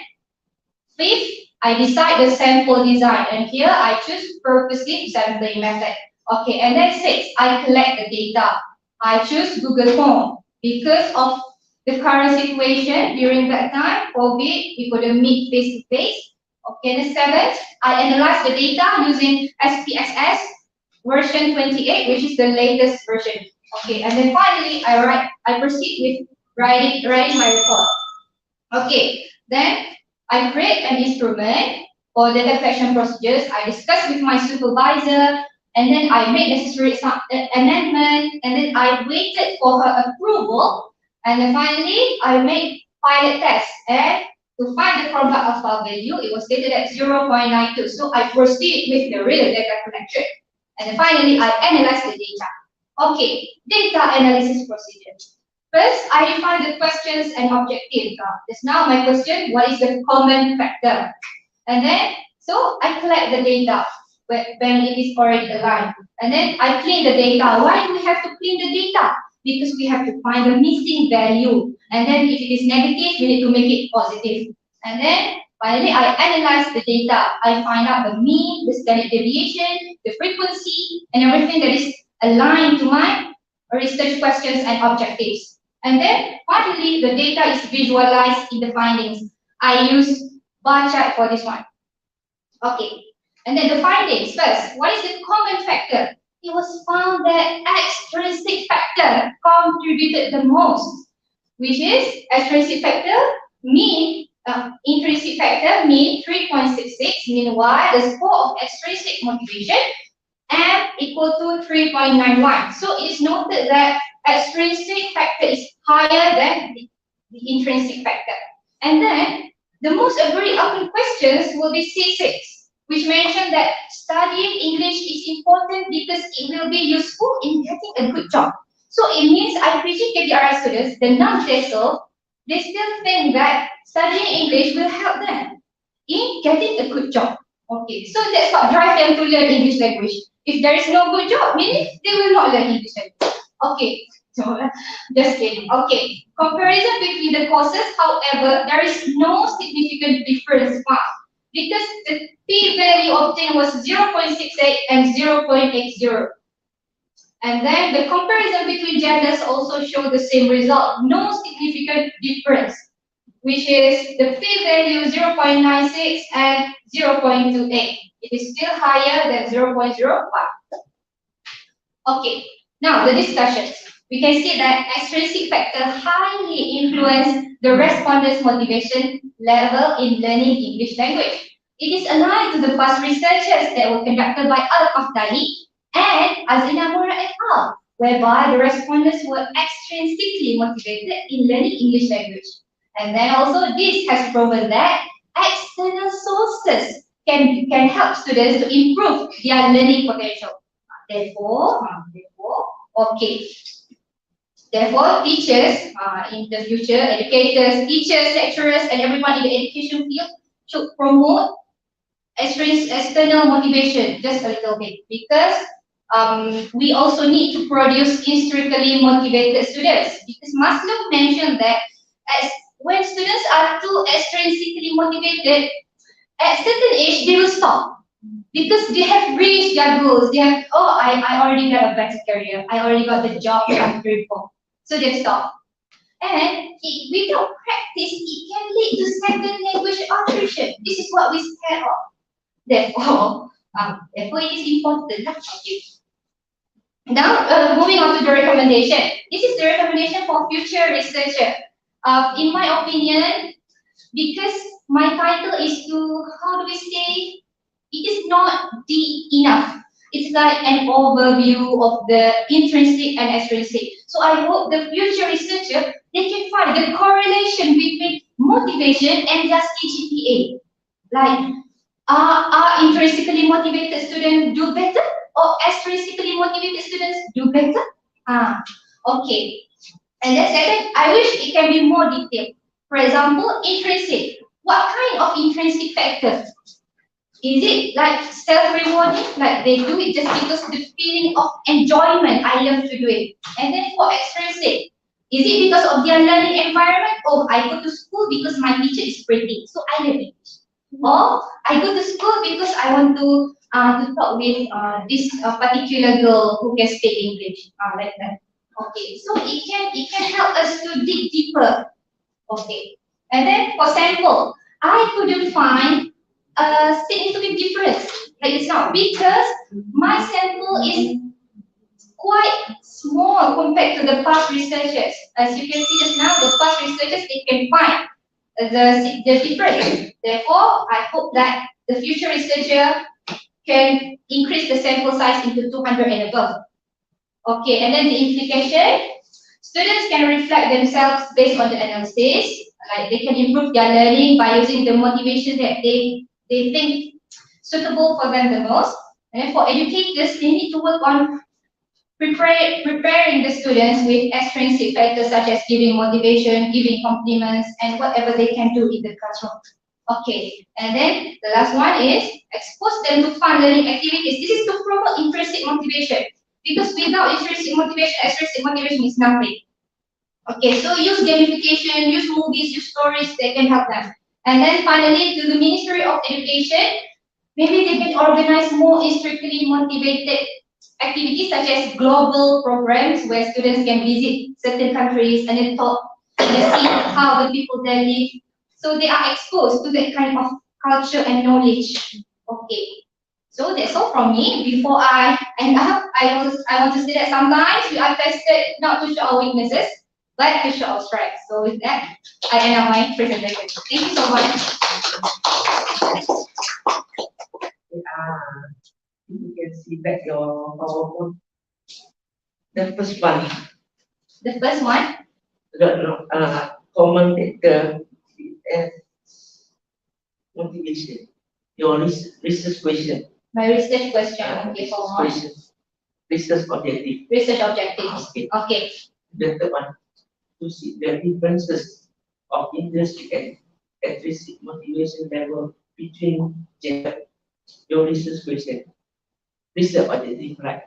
fifth, I decide the sample design, and here I choose purposive sampling method. Okay, and then sixth, I collect the data. I choose Google Form because of the current situation during that time, COVID, we couldn't meet face to face. Okay, the seventh, I analyze the data using SPSS version 28, which is the latest version. Okay, and then finally, I proceed with writing my report. Okay, then I create an instrument for data collection procedures. I discuss with my supervisor, and then I make necessary amendment, and then I waited for her approval, and then finally I make pilot test. And to find the product alpha value, it was stated at 0.92. So I proceed with the real data collection, and then finally I analyze the data. Okay, data analysis procedure. First, I define the questions and objectives. Just now my question, what is the common factor? And then, so I collect the data when it is already aligned. And then I clean the data. Why do we have to clean the data? because we have to find the missing value. And then if it is negative, we need to make it positive. And then finally, I analyze the data. I find out the mean, the standard deviation, the frequency, and everything that is aligned to my research questions and objectives. And then finally, the data is visualized in the findings. I use bar chart for this one. Okay. And then the findings first. What is the common factor? It was found that extrinsic factor contributed the most, which is extrinsic factor mean intrinsic factor mean 3.66. Meanwhile, the score of extrinsic motivation M equal to 3.91. So it is noted that extrinsic factor is higher than the intrinsic factor. And then the most agreed upon questions will be C6, which mentioned that studying English is important because it will be useful in getting a good job. So it means I preaching KDRI students, the non-TESOL, they still think that studying English will help them in getting a good job. Okay, so that's what drives them to learn English language. If there is no good job, meaning they will not learn English language. Okay, so just kidding. Okay, comparison between the courses, however, there is no significant difference found because the p-value obtained was 0.68 and 0.80. And then the comparison between genders also show the same result, no significant difference, which is the p-value 0.96 and 0.28. It is still higher than 0.05. Okay, now the discussions. We can see that extrinsic factor highly influence the respondents' motivation level in learning English language. It is aligned to the past researches that were conducted by Al-Qahtani and Azina Mura et al., whereby the respondents were extrinsically motivated in learning English language. And then also this has proven that external sources can help students to improve their learning potential. Therefore, teachers in the future, educators, teachers, lecturers, and everyone in the education field should promote external motivation just a little bit, because we also need to produce intrinsically motivated students, because Maslow mentioned that when students are too extrinsically motivated, at certain age they will stop because they have reached their goals. They have, I already got a better career, I already got the job that I'm praying for, so they stop. And without practice, it can lead to second language attrition. This is what we scared of. Therefore, it is important. Okay. Now, moving on to the recommendation. This is the recommendation for future researcher. In my opinion, because my title is to, how do we say, it is not deep enough. It's like an overview of the intrinsic and extrinsic. So I hope the future researcher, they can find the correlation between motivation and their CGPA. Like, are intrinsically motivated students do better, or extrinsically motivated students do better? Okay. And then second, I wish it can be more detailed. For example, intrinsic. What kind of intrinsic factor? Is it like self-rewarding, like they do it just because the feeling of enjoyment, I love to do it? And then for extrinsic, is it because of their learning environment? Oh, I go to school because my teacher is pretty, so I love it. Or I go to school because I want to talk with this particular girl who can speak English, like that. Okay, so it can help us to dig deeper. Okay, and then for sample, I couldn't find a significant difference like it's now because my sample is quite small compared to the past researchers. As you can see just now, the past researchers, they can find the difference. Therefore, I hope that the future researcher can increase the sample size into 200 and above. Okay, and then the implication, students can reflect themselves based on the analysis. Like they can improve their learning by using the motivation that they think suitable for them the most. And then for educators, they need to work on preparing the students with extrinsic factors such as giving motivation, giving compliments, and whatever they can do in the classroom. Okay, and then the last one is expose them to fun learning activities. This is to promote intrinsic motivation. Because without intrinsic motivation, extrinsic motivation is nothing. Okay, so use gamification, use movies, use stories that can help them. And then finally, to the Ministry of Education, maybe they can organize more strictly motivated activities such as global programs where students can visit certain countries and then talk and then see how the people there live. So they are exposed to that kind of culture and knowledge. Okay. So that's all from me. Before I end up, I want to say that sometimes we are tested not to show our weaknesses, but to show our strengths. So with that, I end up my presentation. Thank you so much. You can see back your PowerPoint. The first one, The first one, common factor and motivation. Your research question. my research question. Okay, for more. Research objective. Research objectives. Okay. Okay. The third one, to see the differences of intrinsic and extrinsic motivation level between gender. Your research question. Research objective, right?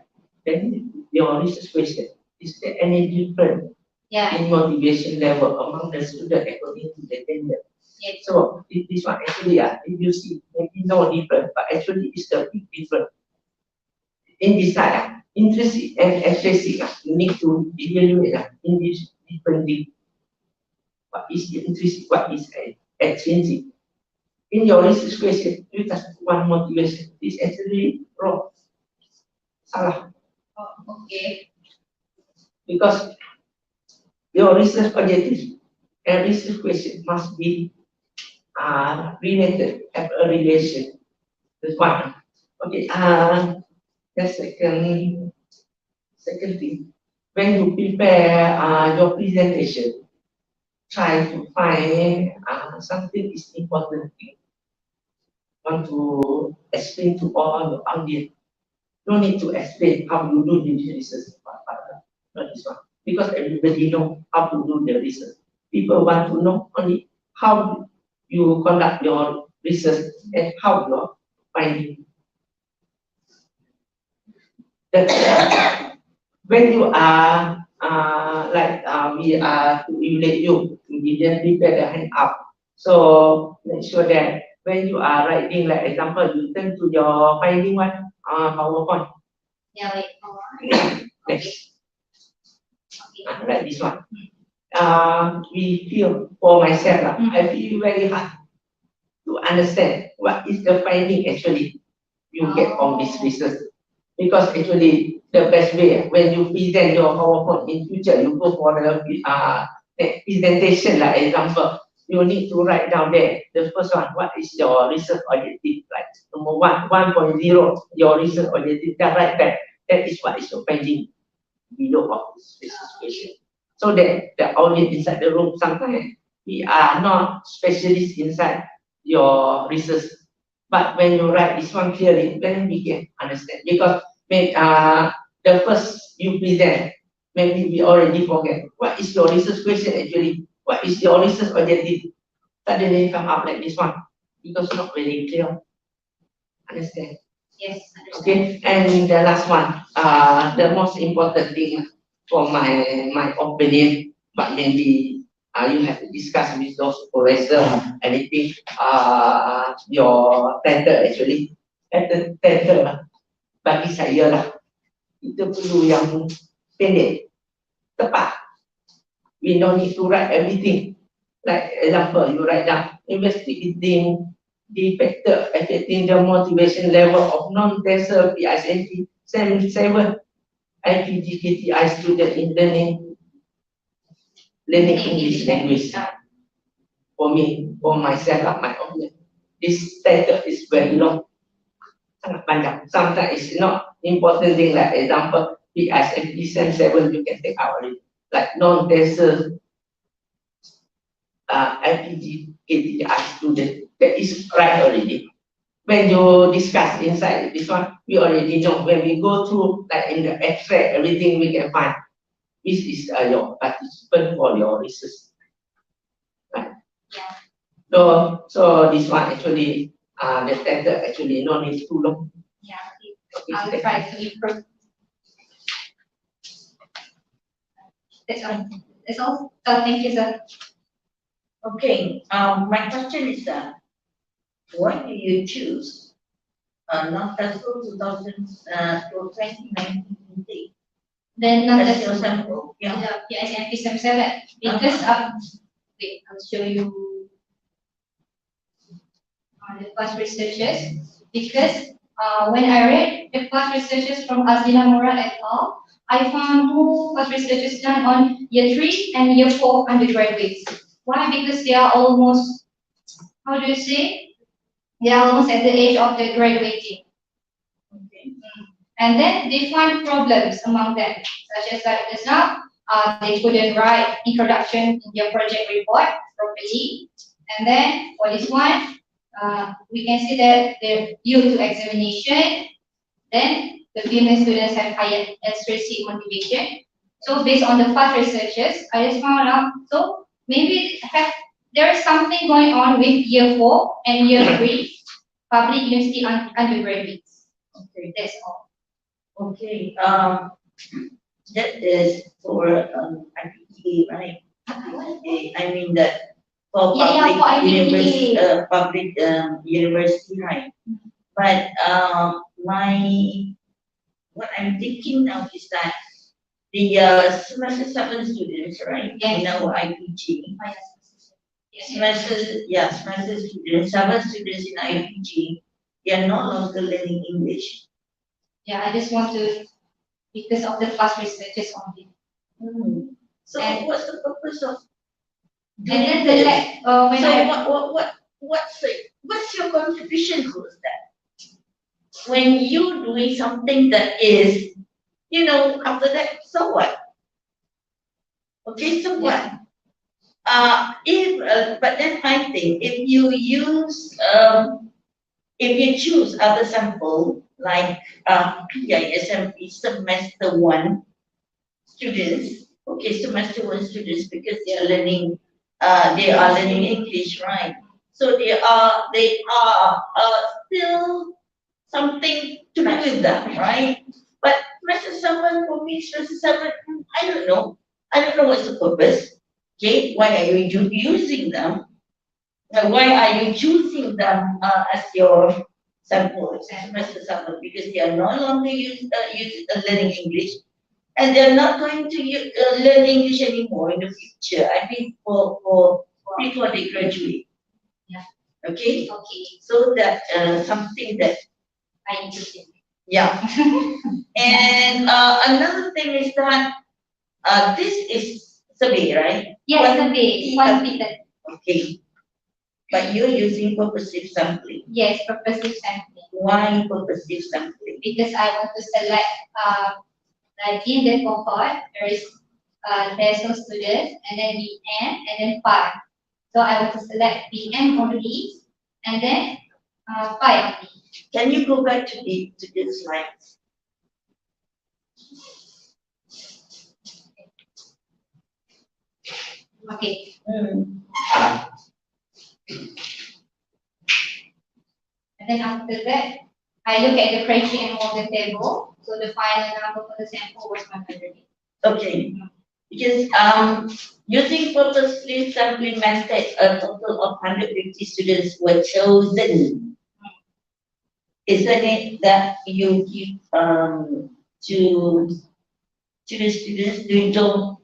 Then your research question, is there any difference Yeah. in motivation level among the student according to the gender? Yes. So this one actually, if you see, maybe no different, but actually it's a big difference. In this side, intrinsic and extrinsic, you need to evaluate in this different thing. What is the intrinsic, what is extrinsic? In your research question, you just one motivation. This actually wrong. Salah. Oh, okay. Because your research objective and research question must be related, have a relation with one. Okay, the second thing, when you prepare your presentation, try to find something is important thing. Want to explain to all your audience. No need to explain how you do the research, not this one. Because everybody know how to do the research. People want to know only how you conduct your research and how you are finding. That when you are we are to emulate you, we didn't prepare the hand up. So make sure that when you are writing, like example, you turn to your finding one PowerPoint. Yeah, wait. Next. Okay. Like this one. We feel for myself, I feel very hard to understand what is the finding actually you get from this research. Because actually the best way when you present your PowerPoint in future, you go for the presentation, like example, you need to write down there. The first one, what is your research objective? Like number 1.0, your research objective. Just write that. That is what is your finding below of this research question. So that the audience inside the room, sometimes we are not specialists inside your research. But when you write this one clearly, then we can understand. Because the first you present, maybe we already forget. What is your research question actually? What is your research objective? Suddenly come up like this one. Because not very clear. Understand? Yes, understand. Okay, and the last one, the most important thing for my opinion, but maybe you have to discuss with those supervisor, anything, your tender actually, at the tender, bagi saya lah, itu perlu yang pendek, tepat. We don't need to write everything. Like example, you write down, investigating the factor affecting the motivation level of non-tester PISNT 7 IPGKTI student in learning English language. For me, for myself, my opinion, this title is very long. Sangat panjang. Sometimes it's not important thing like example, PISNT 7 you can take out already. Like non-tester IPGKTI student, that is right already. When you discuss inside this one, we already know. When we go through, like in the abstract, everything we can find. This is your participant for your research. Right? Yeah. So this one actually, the tender actually no need too long. Yeah. I'll try to improve. That's all. That's all. So thank you, sir. Okay, my question is that, why do you choose, not TESOL 2019 intake Then not as the your sample? Yeah. PSMP 77 because wait, I'll show you the past researches because when I read the past researches from Azina Mora et al., I found more past researches done on year 3 and year 4 undergraduates. Why? Because they are almost, how do you say? They are almost at the age of the graduating. Okay. And then they find problems among them, such as like just now, they couldn't write introduction in their project report properly. And then for this one, we can see that they're due to examination, then the female students have higher extrinsic motivation. So based on the past researches, I just found out, so maybe there is something going on with year 4 and year 3 public university undergraduates. Okay. That's all. Okay. That is for IPTA, right? Okay, I mean that for Yeah, for public IPTA. university, university, right? But what I'm thinking now is that the semester 7 students, right? Yes. In our IPG, Yes. semester students, 7 students in IPG, they are no longer learning English. Yeah, I just want to, because of the past researches only. So And- what's the purpose of And doing then this? when So I, what's your contribution towards that? When you doing something that is, after that, so what? Okay, so what? But then I think if you choose other sample like PISMP semester 1 students, okay, semester 1 students because they are learning English, right? So they are still something to do with that, right? But semester 7 for me, semester 7, I don't know. I don't know what's the purpose. Okay, why are you using them? Why are you choosing them as your sample semester 7? Because they are no longer learning English, and they're not going to learn English anymore in the future. I mean, for before they graduate. Yeah. Okay. okay, So that something that I need to think. yeah. And another thing is that this is survey, right? Yes, the base, quantitative. Okay. But you're using purposive sampling. Yes, purposive sampling. Why purposive sampling? Because I want to select, like in the cohort, there is TESOL students, and then BM, and then PI. So I want to select BM only, and then PI only. Can you go back to the slides? Okay. And then after that, I look at the criteria and model table. So the final number for the sample was 100. Okay. Because using purposely sampling method, a total of 150 students were chosen. Isn't it that you give to the students,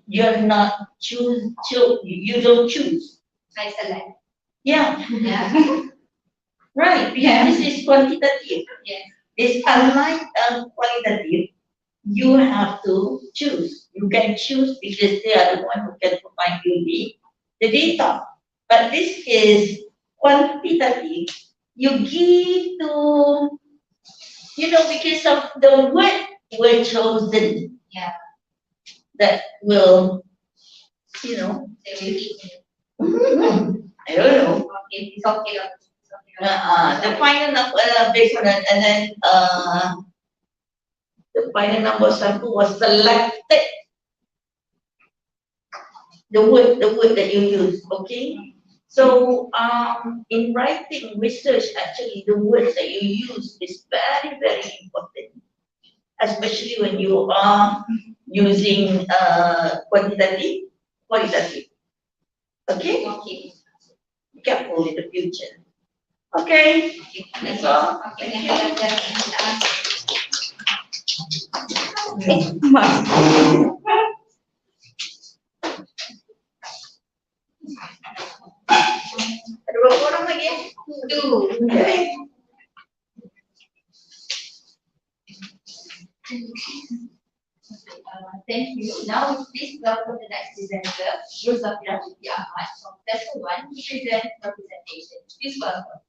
you're not you don't choose. I select. Yeah, Yeah. right. Because Yeah. this is quantitative. Yes. It's unlike qualitative. You have to choose. You can choose because they are the one who can provide you the data. But this is quantitative. You give to, because of the word were chosen. Yeah. That will, They will eat me. I don't know. Okay, it's okay. It's okay. The final number based on that, and then the final number sample was selected. The word that you use, okay? So in writing research, actually, the words that you use is very, very important, especially when you are using quantitative, qualitative. Okay? Okay. Be careful in the future. Okay, that's all. Okay, Thank then you. Ada berapa orang lagi? Two. Okay. Thank you. Now, please welcome the next presenter, Rosafira Ahmad from Lesson 1 to present her presentation. Please welcome.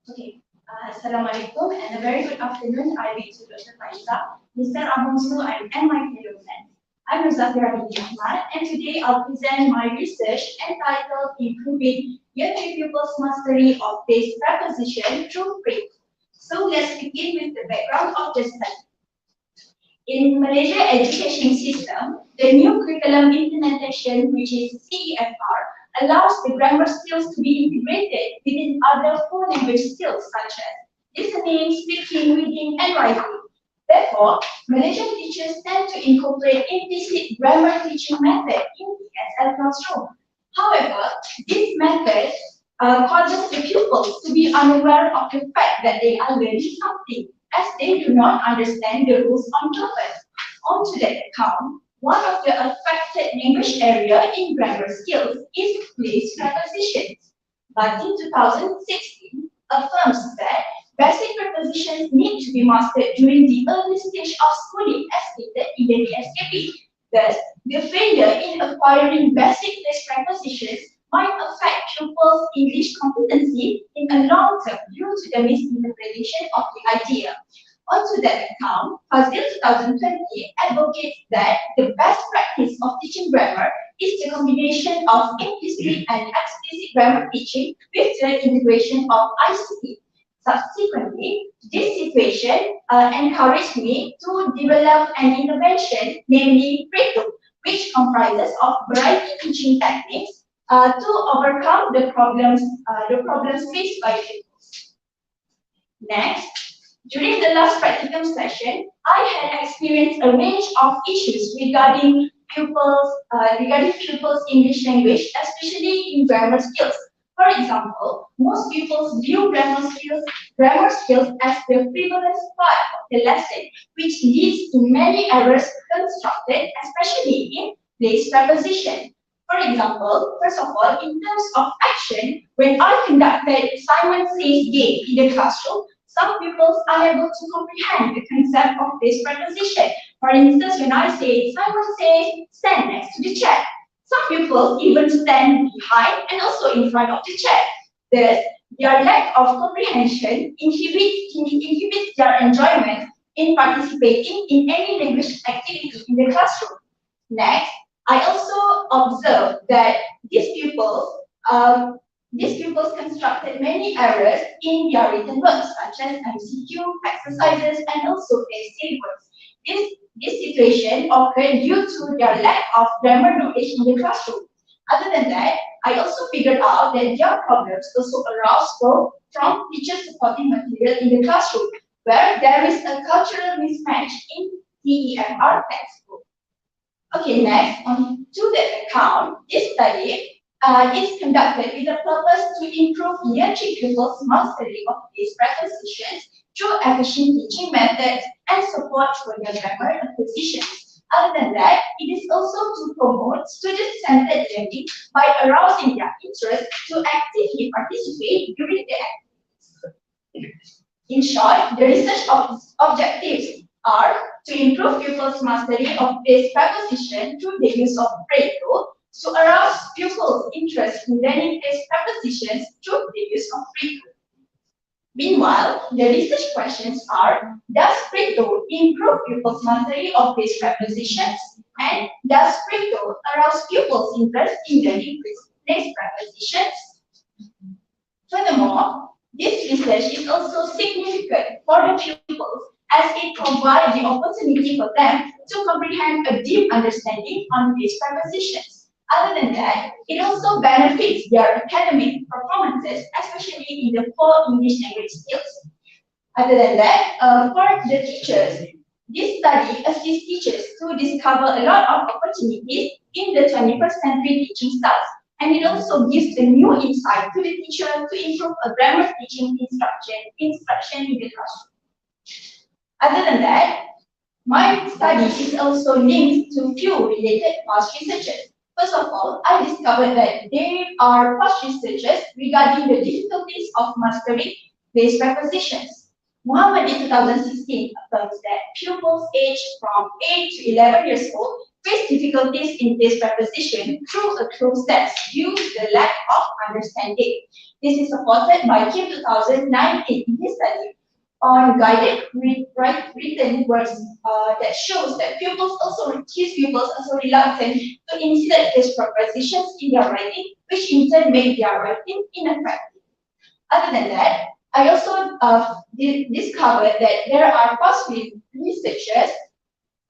Okay. Assalamualaikum and a very good afternoon. I wish to Dr. Faiza, Mr. Amonso, and my fellow friends. I'm Rosafira Bilik Ahmad, and today I'll present my research entitled Improving Young Pupils' Mastery of Base Preposition Through Print. So let's begin with the background of the study. In Malaysia education system, the new curriculum implementation, which is CEFR, allows the grammar skills to be integrated within other four language skills such as listening, speaking, reading, and writing. Therefore, Malaysian teachers tend to incorporate implicit grammar teaching method in the ESL classroom. However, this method causes the pupils to be unaware of the fact that they are learning something, as they do not understand the rules on purpose. On to that account, one of the affected language area in grammar skills is place prepositions. But in 2016, affirms that basic prepositions need to be mastered during the early stage of schooling as stated in the DSKP. Thus, the failure in acquiring basic place prepositions might affect pupils' English competency in the long term due to the misinterpretation of the idea. On to that account, Fazil 2020 advocates that the best practice of teaching grammar is the combination of implicit and explicit grammar teaching with the integration of ICT. Subsequently, this situation encouraged me to develop an intervention, namely Preto, which comprises of variety teaching techniques to overcome the problems faced by pupils. Next, during the last practicum session, I had experienced a range of issues regarding pupils' English language, especially in grammar skills. For example, most pupils view grammar skills as the frivolous part of the lesson, which leads to many errors constructed, especially in place preposition. For example, first of all, in terms of action, when I conducted Simon Says game in the classroom, some pupils are able to comprehend the concept of this preposition. For instance, when I say, Simon says, stand next to the chair. Some pupils even stand behind and also in front of the chair. Thus, their lack of comprehension inhibits their enjoyment in participating in any language activity in the classroom. Next, I also observed that these pupils constructed many errors in their written works, such as MCQ, exercises, and also essay works. This situation occurred due to their lack of grammar knowledge in the classroom. Other than that, I also figured out that their problems also arouse from teacher supporting material in the classroom, where there is a cultural mismatch in TEFR textbook. Okay, next, on to the account, this study is conducted with the purpose to improve year 3 pupils' mastery of these prepositions through efficient teaching methods and support for their grammar acquisitions. Other than that, it is also to promote student-centered learning by arousing their interest to actively participate during the activities. In short, the research objectives are to improve pupils' mastery of base preposition through the use of Pareto, to arouse pupils' interest in learning base prepositions through the use of Pareto. Meanwhile, the research questions are: does Preto improve pupils' mastery of these prepositions? And does Preto arouse pupils' interest in learning these prepositions? Furthermore, this research is also significant for the pupils as it provides the opportunity for them to comprehend a deep understanding on these prepositions. Other than that, it also benefits their academic performances, especially in the core English language skills. Other than that, for the teachers, this study assists teachers to discover a lot of opportunities in the 21st century teaching styles. And it also gives a new insight to the teacher to improve a grammar teaching instruction in the classroom. Other than that, my study is also linked to few related past researches. First of all, I discovered that there are past researches regarding the difficulties of mastering these prepositions. Muhammad in 2016 affirms that pupils aged from 8 to 11 years old face difficulties in this preposition through a process due to the lack of understanding. This is supported by Kim 2019 in his study on guided written works that shows that his pupils also reluctant to insert these prepositions in their writing, which in turn make their writing ineffective. Other than that, I also discovered that there are possible researchers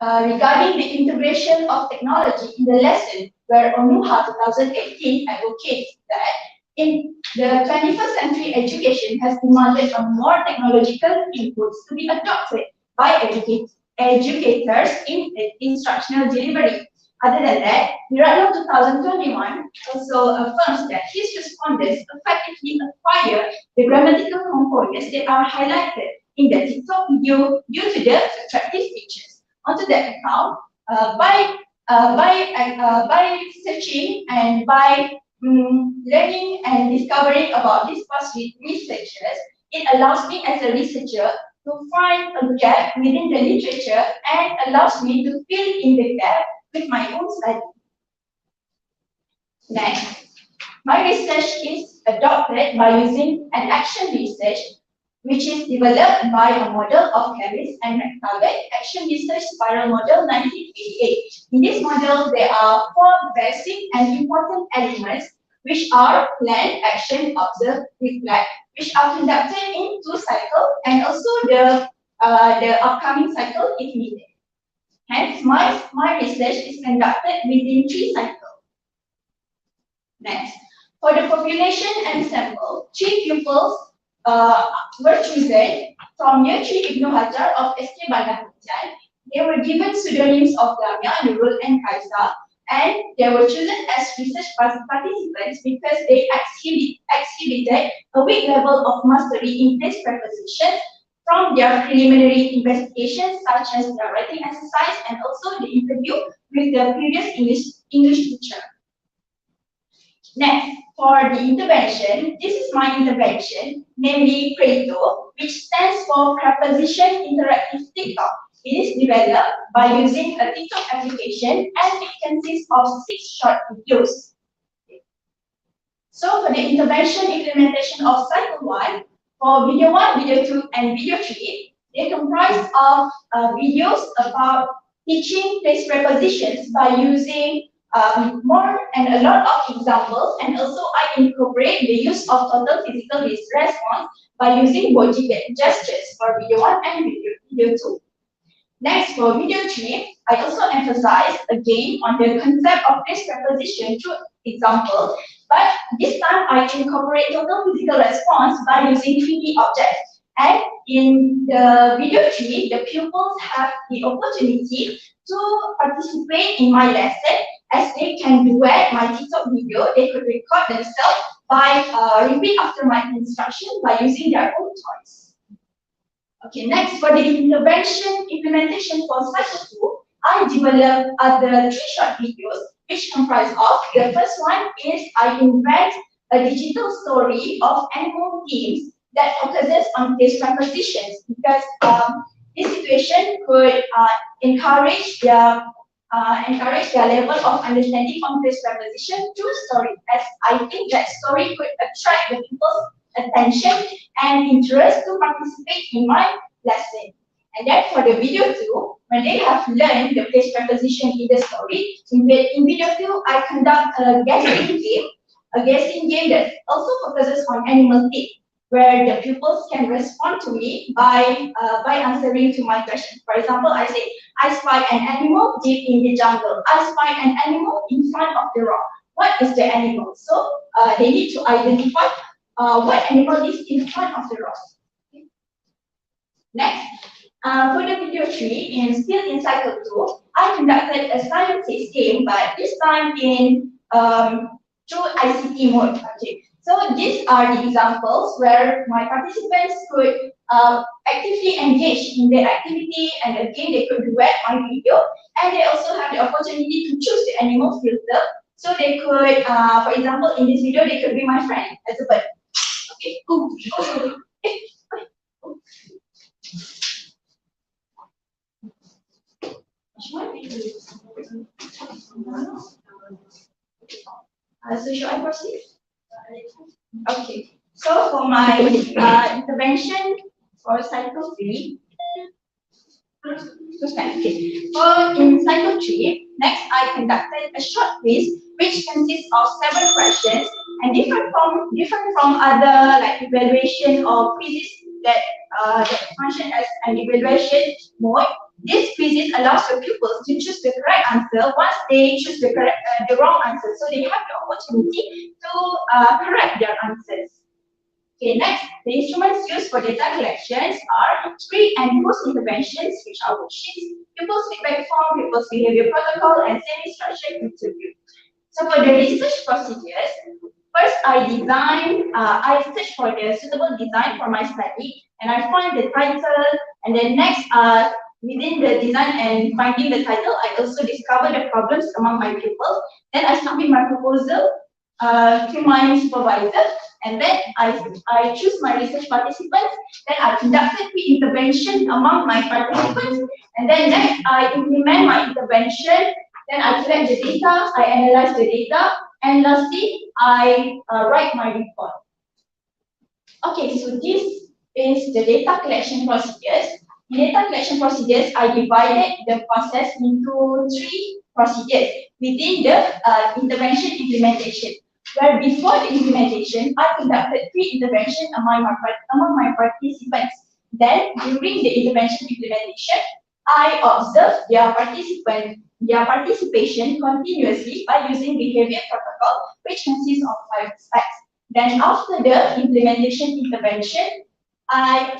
regarding the integration of technology in the lesson, where Onuha 2018 advocates that in the 21st century education has demanded a more technological inputs to be adopted by educators in instructional delivery. Other than that, Mirano 2021 also affirms that his respondents effectively acquire the grammatical components that are highlighted in the TikTok video due to the attractive features. Onto that account, by searching and by learning and discovering about these past researchers, it allows me as a researcher to find a gap within the literature and allows me to fill in the gap with my own study. Next, my research is adopted by using an action research which is developed by a model of Harris and McTaggart Action Research Spiral Model 1988. In this model, there are four basic and important elements which are plan, action, observe, reflect, which are conducted in 2 cycles and also the upcoming cycle if needed. Hence, my research is conducted within 3 cycles. Next, for the population and sample, 3 pupils were chosen from Year 3 Ibnu Hajar of SK Bandar Hujan. They were given pseudonyms of Lamia, Nurul, and Kaisa, and they were chosen as research participants because they exhibited a weak level of mastery in these prepositions from their preliminary investigations, such as their writing exercise and also the interview with the previous English teacher. Next, for the intervention, this is my intervention, namely PRETO, which stands for Preposition Interactive TikTok. It is developed by using a TikTok application and it consists of 6 short videos. So for the intervention implementation of cycle 1, for video 1, video 2, and video 3, they comprise of videos about teaching place prepositions by using more and a lot of examples, and also I incorporate the use of total physical response by using body gestures for video 1 and video 2. Next, for video 3, I also emphasize again on the concept of place preposition through example, but this time I incorporate total physical response by using 3D objects. And in the video 3, the pupils have the opportunity to participate in my lesson, as they can duet my TikTok video. They could record themselves by repeat after my instruction by using their own toys. Okay, next, for the intervention implementation for cycle 2, I developed other 3 short videos which comprise of, the first one is I invent a digital story of animal themes that focuses on these prepositions, because this situation could encourage their level of understanding on this preposition through story, as I think that story could attract the people's attention and interest to participate in my lesson. And then for the video 2, when they have learned the place preposition in the story, in video 2, I conduct a guessing game that also focuses on animal theme, where the pupils can respond to me by answering to my question. For example, I say, I spy an animal deep in the jungle. I spy an animal in front of the rock. What is the animal? So they need to identify what animal is in front of the rock. Okay. Next, for the video 3, still in cycle 2, I conducted a science game, but this time in through ICT mode. Okay. So these are the examples where my participants could actively engage in their activity, and again they could duet my video, and they also have the opportunity to choose the animal filter. So they could, for example, in this video, they could be my friend as a bird. Okay. Ooh. So should I proceed? Okay. So for my intervention for cycle 3, okay. For in cycle 3, next I conducted a short quiz which consists of 7 questions and different from other like evaluation or quizzes that function as an evaluation mode. This quizzes allows the pupils to choose the correct answer once they choose the wrong answer. So they have the opportunity to correct their answers. Okay, next, the instruments used for data collections are pre and post interventions, which are worksheets, pupils feedback form, pupils behavior protocol, and semi-structured interview. So for the research procedures, first I search for the suitable design for my study, and I find the title, and then next, within the design and finding the title, I also discover the problems among my pupils. Then I submit my proposal to my supervisor, and then I choose my research participants. Then I conducted pre-intervention among my participants, and then next I implement my intervention. Then I collect the data, I analyze the data, and lastly I write my report. Okay, so this is the data collection procedures. In data collection procedures, I divided the process into 3 procedures within the intervention implementation. Where before the implementation, I conducted pre-intervention among my participants. Then, during the intervention implementation, I observed their participation continuously by using behavior protocol, which consists of 5 steps. Then, after the implementation intervention, I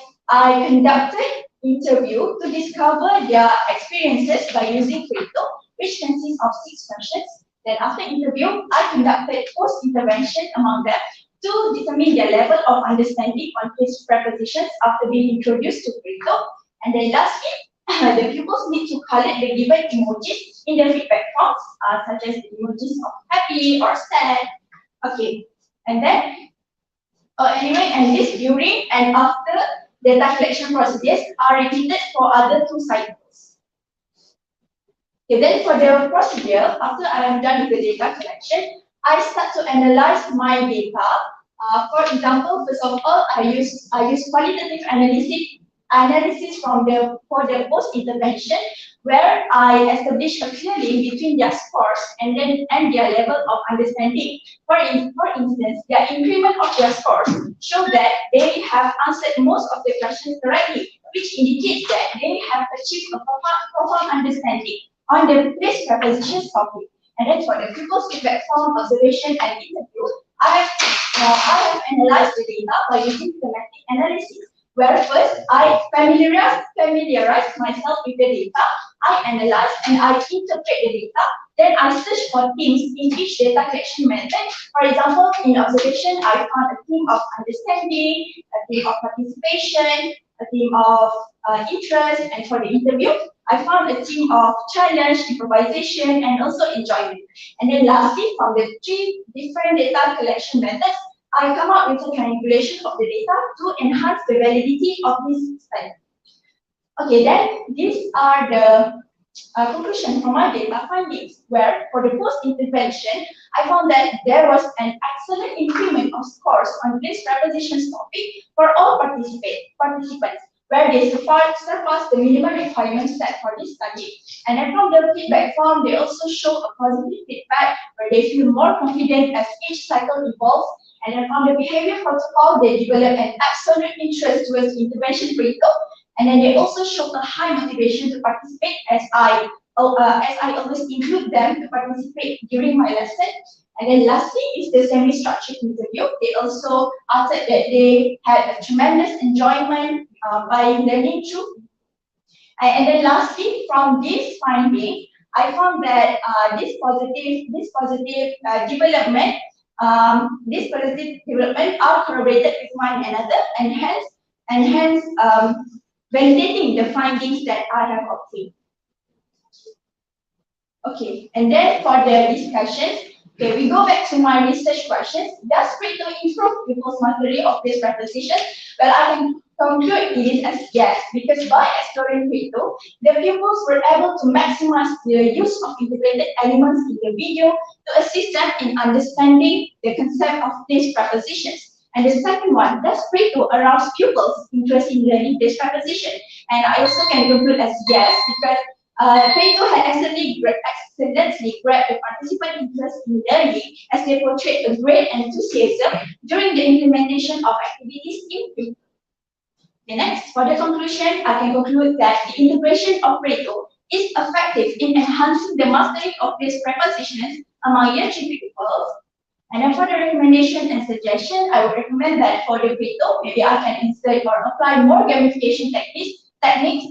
conducted interview to discover their experiences by using Pareto, which consists of 6 questions. Then after interview, I conducted post-intervention among them to determine their level of understanding on case prepositions after being introduced to Pareto. And then lastly, the pupils need to collect the given emojis in the feedback forms, such as the emojis of happy or sad. Okay, and then, anyway, and this during and after data collection procedures are repeated for other 2 cycles. Okay, then for the procedure, after I am done with the data collection, I start to analyze my data. For example, first of all, I use qualitative analysis for the post intervention, where I establish a clear link between their scores and their level of understanding. For instance, their increment of their scores show that they have answered most of the questions correctly, which indicates that they have achieved a profound understanding on the place prepositions topic. And then for the pupils feedback form, observation, and interview, I have analyzed the data by using thematic analysis, where first I familiarize myself with the data, I analyze and I interpret the data, then I search for themes in each data collection method. For example, in observation, I found a theme of understanding, a theme of participation, a theme of interest, and for the interview, I found a theme of challenge, improvisation, and also enjoyment. And then lastly, from the 3 different data collection methods, I come up with a triangulation of the data to enhance the validity of this study. Okay, then these are the conclusion from my data findings, where for the post-intervention, I found that there was an excellent improvement of scores on this prepositions topic for all participants, where they surpassed the minimum requirements set for this study. And then from the feedback form, they also show a positive feedback where they feel more confident as each cycle evolves. And then from the behavior protocol, they develop an absolute interest towards intervention protocol. And then they also show a high motivation to participate as I always include them to participate during my lesson. And then lastly is the semi-structured interview. They also uttered that they had a tremendous enjoyment by learning through. And then lastly, from this finding, I found that this positive development are correlated with one another, and hence validating the findings that I have obtained. Okay, and then for the discussion, okay, we go back to my research questions. Does Pareto improve people's mastery of this preposition? Well, I can conclude it as yes, because by exploring Pareto, the pupils were able to maximize the use of integrated elements in the video to assist them in understanding the concept of these prepositions. And the second one, does Pareto arouse pupils' interest in learning this preposition? And I also can conclude as yes, because Pareto had accidentally grabbed the participant interest in learning as they portrayed a great enthusiasm during the implementation of activities in Pareto. The next, for the conclusion, I can conclude that the integration of Pareto is effective in enhancing the mastery of these prepositions among year 3 pupils. And then for the recommendation and suggestion, I would recommend that for the Pareto, maybe I can insert or apply more gamification techniques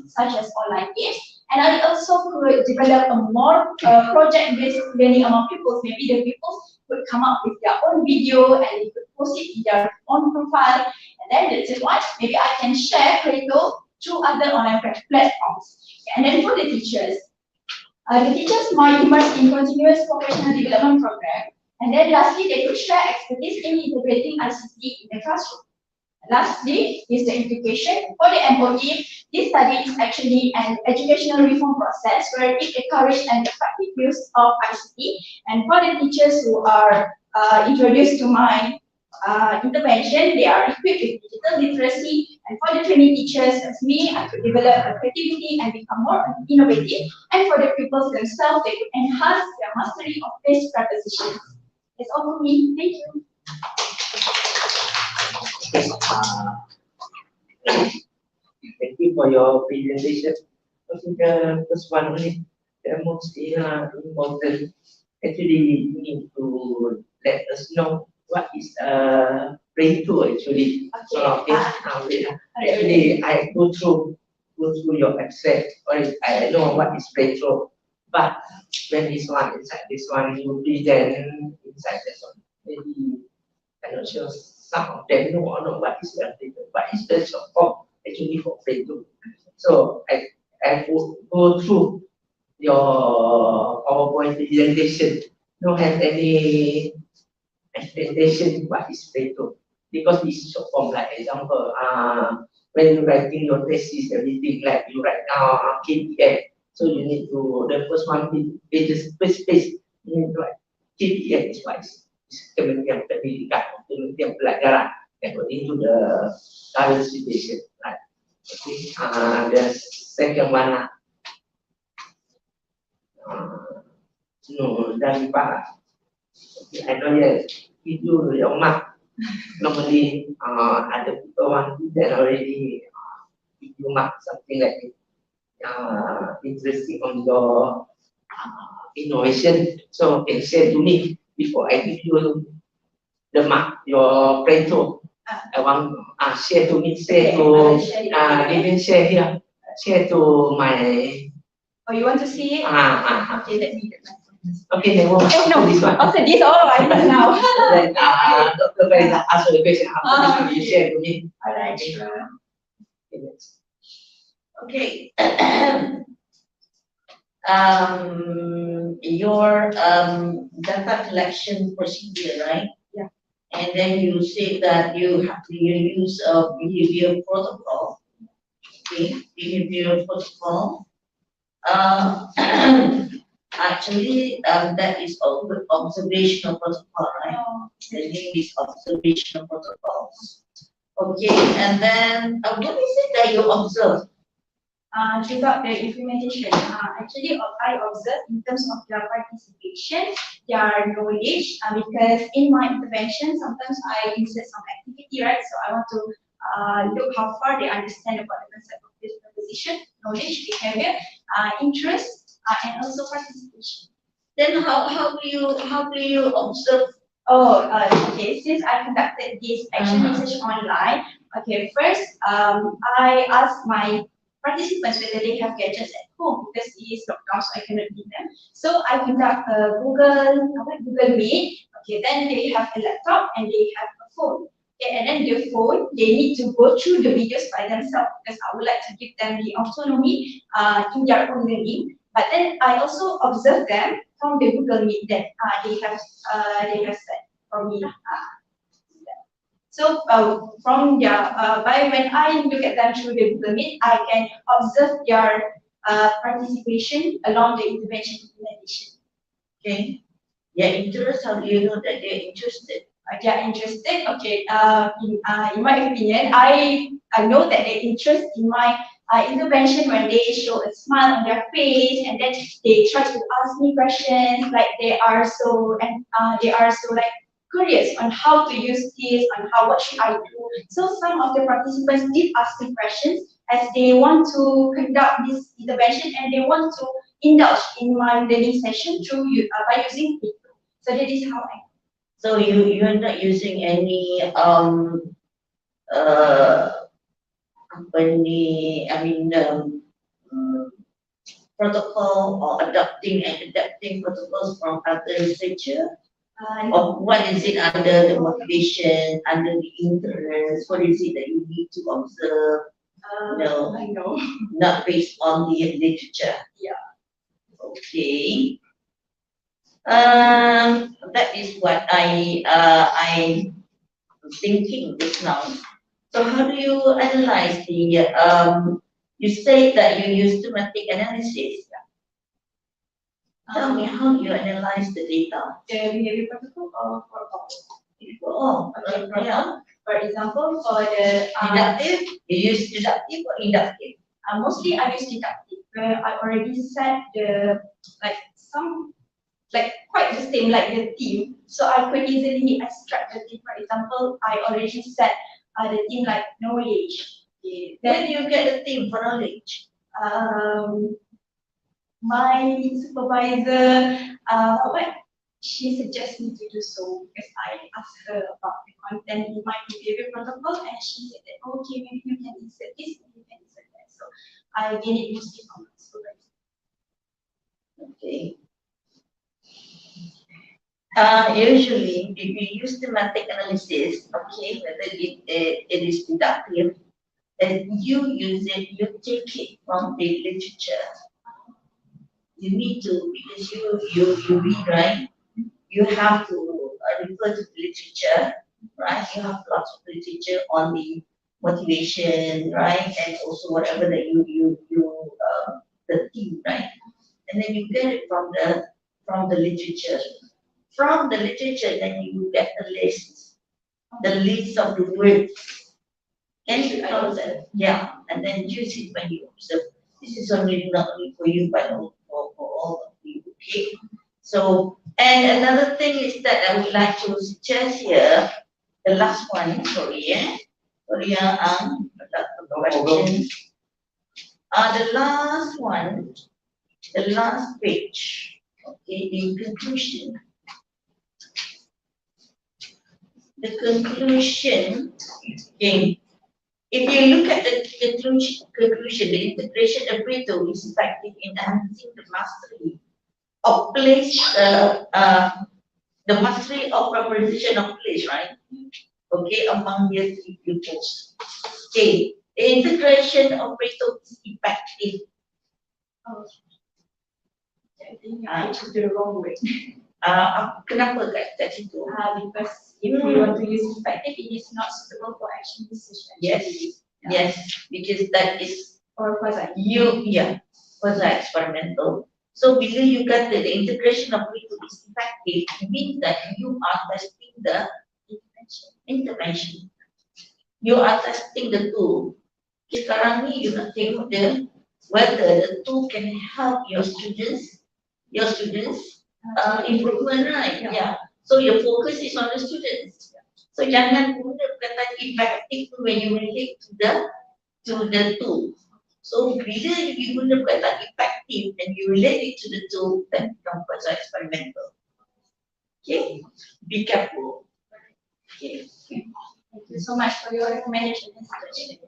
such as online games. And I also could develop a more project-based learning among pupils. Maybe the pupils could come up with their own video and they could post it in their own profile. And then the third one, maybe I can share Pareto through other online platforms. And then for the teachers might immerse in continuous professional development program. And then lastly, they could share expertise in integrating ICT in the classroom. Lastly is the implication. For the MOE, this study is actually an educational reform process where it encourages an effective use of ICT. And for the teachers who are introduced to my intervention, they are equipped with digital literacy. And for the training teachers, as me, I could develop creativity and become more innovative. And for the pupils themselves, they could enhance their mastery of these prepositions. That's all for me. Thank you. Thank you for your presentation. I think the first one only, the most important. Actually, you need to let us know what is Pareto actually. Okay. Actually, I go through your abstract. I know what is Pareto, but when this one inside this one, you present inside this one. Maybe I'm not sure. Some of them know or not what is Pareto, but it's the short form actually for Pareto. So I go through your PowerPoint presentation. Don't have any expectation what is Pareto, because it's short form. Like example, when you're writing your thesis, everything like you write KPM. So you need to the first one pages space. You need to write KPM is what is Kementerian Pendidikan, Kementerian Pelajaran, according to the current situation. Right? Okay. The second one, no, dari Pak. Okay, I know that you your mark. Normally, other people want that already give you mark something like interesting on your innovation. So can share to me before I give you the mark, your Pareto. I want share to me, share to even share here, share to my. Oh, you want to see it? Okay, let me get my phone. Okay, then we'll no, this one. after this, I know now. Then Dr. Farida ask the question after this, you share to me. All right. Okay. Your data collection procedure, right? Yeah. And then you say that you use a behavior protocol. Okay, behavior protocol. Uh, Actually, that is observational protocol, right? The name is observational protocols. Okay, and then what is it that you observe? Throughout the implementation, actually I observe in terms of their participation, their knowledge, because in my intervention sometimes I insert some activity, right? So I want to look how far they understand about the concept of this proposition, knowledge, behavior, interest, and also participation. Then how do you observe? Oh, okay. Since I conducted this action research online, okay, first, I asked my participants whether they have gadgets at home because it is lockdown, so I cannot meet them. So I conduct a Google Meet. Okay, then they have a laptop and they have a phone. Okay, and then the phone, they need to go through the videos by themselves because I would like to give them the autonomy in their own learning. But then I also observe them from the Google Meet that they have set for me. So from their by when I look at them through the Google Meet, I can observe their participation along the intervention implementation. Okay, their interest. How do you know that they're interested? They are interested. Okay, in my opinion, I know that they interest in my intervention when they show a smile on their face and then they try to ask me questions like they are so like curious on how to use this and how what should I do. So some of the participants did ask me questions as they want to conduct this intervention and they want to indulge in my learning session through by using it. So that is how I. So you're not using any uh company, protocol or adapting protocols from other researcher? Or what is it under the motivation, under the interest? What is it that you need to observe? No, I know. not based on the literature. Yeah. Okay. That is what I'm thinking just now. So how do you analyze the you say that you use thematic analysis. Tell me how you analyze the data. The behavior protocol or for all? Oh, yeah. For example, for the Deductive, you use deductive or inductive? mostly I use deductive where I already set the like some like quite the same like the theme, so I could easily extract the theme. For example, I already set the theme like knowledge. Okay. Then you get the theme for knowledge. My supervisor, what she suggests me to do so because I asked her about the content in my behavior protocol and she said that okay, maybe you can insert this and you can insert that. So I gain it mostly from my supervisor. Okay. Usually, if you use thematic analysis, okay, whether it is deductive, and you use it, you take it from the literature. You need to, because you read, right? You have to refer to the literature, right? You have lots of literature on the motivation, right? And also whatever that the theme, right? And then you get it from the literature. From the literature, then you get the list of the words. Can you follow that? Yeah, and then use it when you observe. This is only not only for you, but for all of you. Okay. So, and another thing is that I would like to suggest here, the last one, sorry, yeah. Sorry, question. The last one, the last page. Okay, the conclusion. The conclusion, okay. If you look at the conclusion, the integration of Brito is effective in enhancing the mastery of place, the mastery of proposition of place, right? Okay, among the three pupils. Okay, the integration of Brito is effective. Oh, I think I took the wrong way. Kenapa kat situ? Because if we want to use effective, it is not suitable for action research. Yes, yes, because that is Or quasi. you, yeah. quasi-experimental. So bila you kata the integration of it is effective, it means that you are testing the intervention. You are testing the tool. Sekarang ni you nak tengok whether the tool can help your students improvement, right? Yeah. So your focus is on the students. So jangan guna perkataan effective when you relate to the tool. So bila you guna perkataan effective and you relate it to the tool, then become quasi-experimental. Okay, be careful. Okay. Thank you so much for your recommendation and suggestion.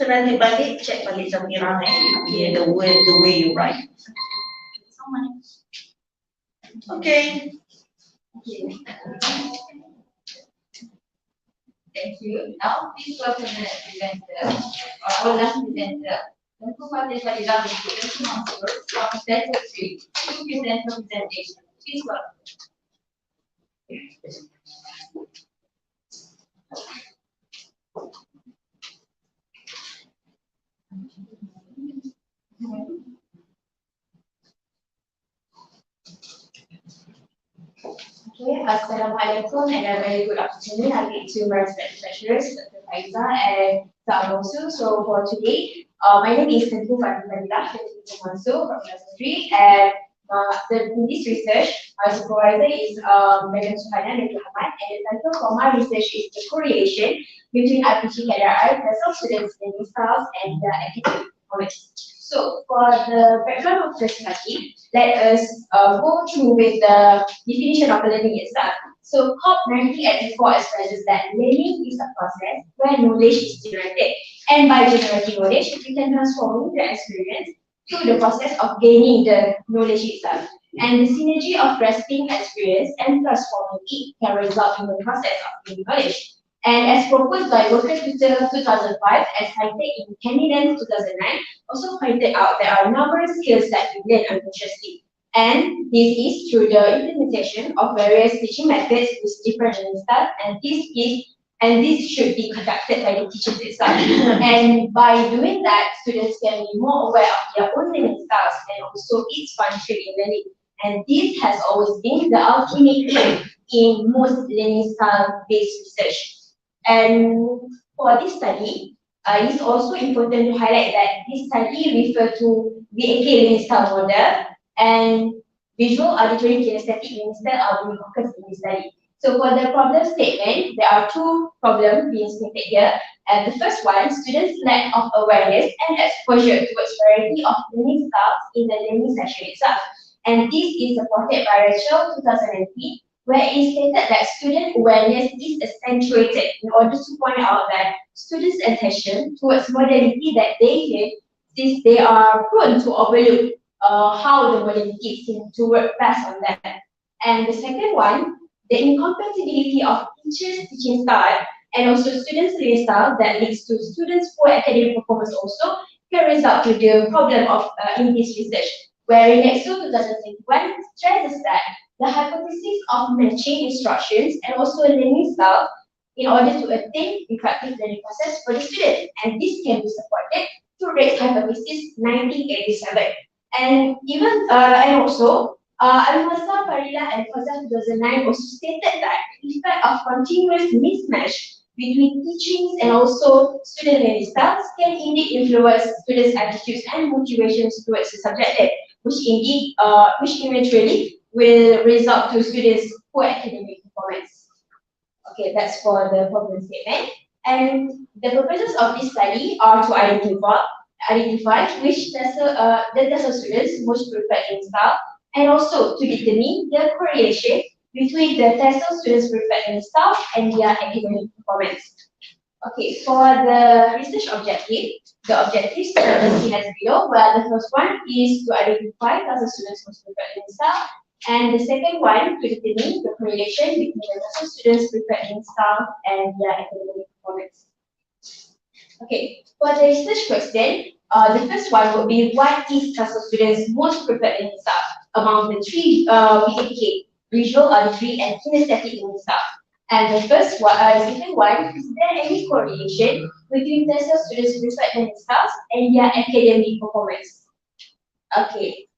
So nanti balik check balik Zamira okay, the way you write. Thank you so much. Okay. Thank you. Now, please welcome the next presenter, or our last presenter, Tentu Fatih Fadilah Student Council from Untitled Chapter to present the presentation. Please welcome. Okay, Assalamualaikum and a very good afternoon. I greet to my respected lecturers, Dr. Faiza and Dr. Mosu. So for today, my name is Tentu Fadilah from Industry, and in this research, our supervisor is Megan Suhana and Ahmad, and the title for my research is the correlation between RPG KDRI, personal students' learning styles, and the academic performance. So for the background of the study, let us go through with the definition of learning itself. So COP 1984 expresses that learning is a process where knowledge is generated, and by generating knowledge, we can transform the experience to the process of gaining the knowledge itself. And the synergy of grasping experience and transforming it can result in the process of gaining knowledge. And as proposed by Worker Tutor 2005 and cited in Candidate 2009, also pointed out there are numerous skills that we learn unconsciously. And this is through the implementation of various teaching methods with different learning styles, and this should be conducted by the teachers itself. And by doing that, students can be more aware of their own learning styles and also its function in learning. And this has always been the ultimate aim in most learning style-based research. And for this study, it's also important to highlight that this study refers to VAK learning style model, and visual, auditory, kinesthetic learning style are being focused in this study. So for the problem statement, there are two problems being stated here. And the first one, students' lack of awareness and exposure towards variety of learning styles in the learning session itself. And this is supported by Rachel 2008, where it stated that student awareness is accentuated in order to point out that students' attention towards modality that they hear, since they are prone to overlook how the modality seems to work best on them. And the second one, the incompatibility of teachers' teaching style and also students' learning style that leads to students' poor academic performance also can result to the problem of in this research, where Nexo 2021 stresses that the hypothesis of matching instructions and also learning style in order to attain effective learning process for the student, and this can be supported through Rate's hypothesis 1987. And even and also Al-Masa, Farila, and Fazal 2009 also stated that the effect of continuous mismatch between teachings and also student learning styles can indeed influence students' attitudes and motivations towards the subject, which eventually will result to students' poor academic performance. Okay, that's for the problem statement. And the purposes of this study are to identify which TESOL students most preferred learning style, and also to determine the correlation between the TESOL students' preferred learning style and their academic performance. Okay, for the research objective, the objectives are seen as below, where the first one is to identify TESOL students most preferred learning style, and the second one to determine the correlation between the TESOL students' preferred learning style and their academic performance. Okay, for the research question, the first one would be what is TESOL students' most preferred learning style among the three VAK, visual, auditory, and kinesthetic learning style. And the second one, is there any correlation between TESOL students' preferred learning styles and their academic performance? Okay,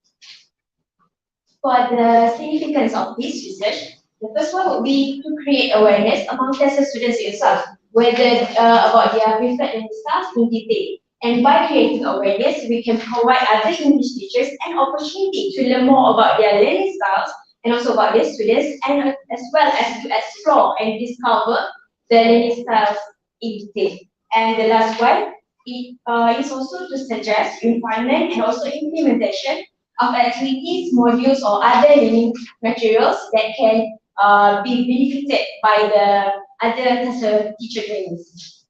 for the significance of this research, the first one would be to create awareness among TESOL students itself, whether about their preferred learning styles in detail. And by creating awareness, we can provide other English teachers an opportunity to learn more about their learning styles and also about their students, and as well as to explore and discover the learning styles in detail. And the last one is also to suggest refinement and also implementation of activities, modules, or other learning materials that can be benefited by the other teacher trainings.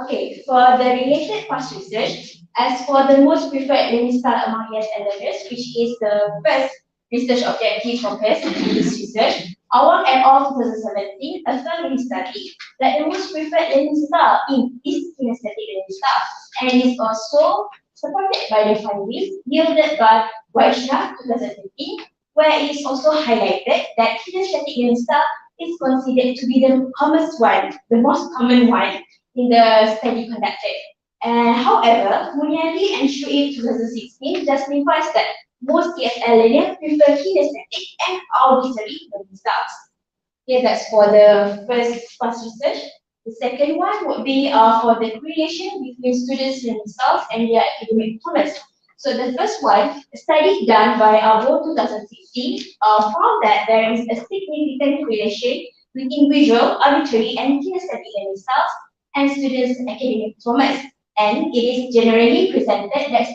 Okay, for the related past research, as for the most preferred learning style among ESL learners, which is the first research objective focus in this research, Awang et al. 2017 affirmed in study that the most preferred learning style is kinesthetic learning style, and is also supported by the findings yielded by Vaishnav 2015, where it is also highlighted that kinesthetic learning style is considered to be the commonest one, the most common one in the study conducted. However, Munyadi and Shuib 2016 justifies that most ESL learners prefer kinesthetic and auditory learning styles. Okay, that's for the first past research. The second one would be for the correlation between students' learning styles and their academic performance. So the first one, a study done by Abo 2016 found that there is a significant correlation between visual, auditory, and kinesthetic learning styles and students' academic performance. And it is generally presented that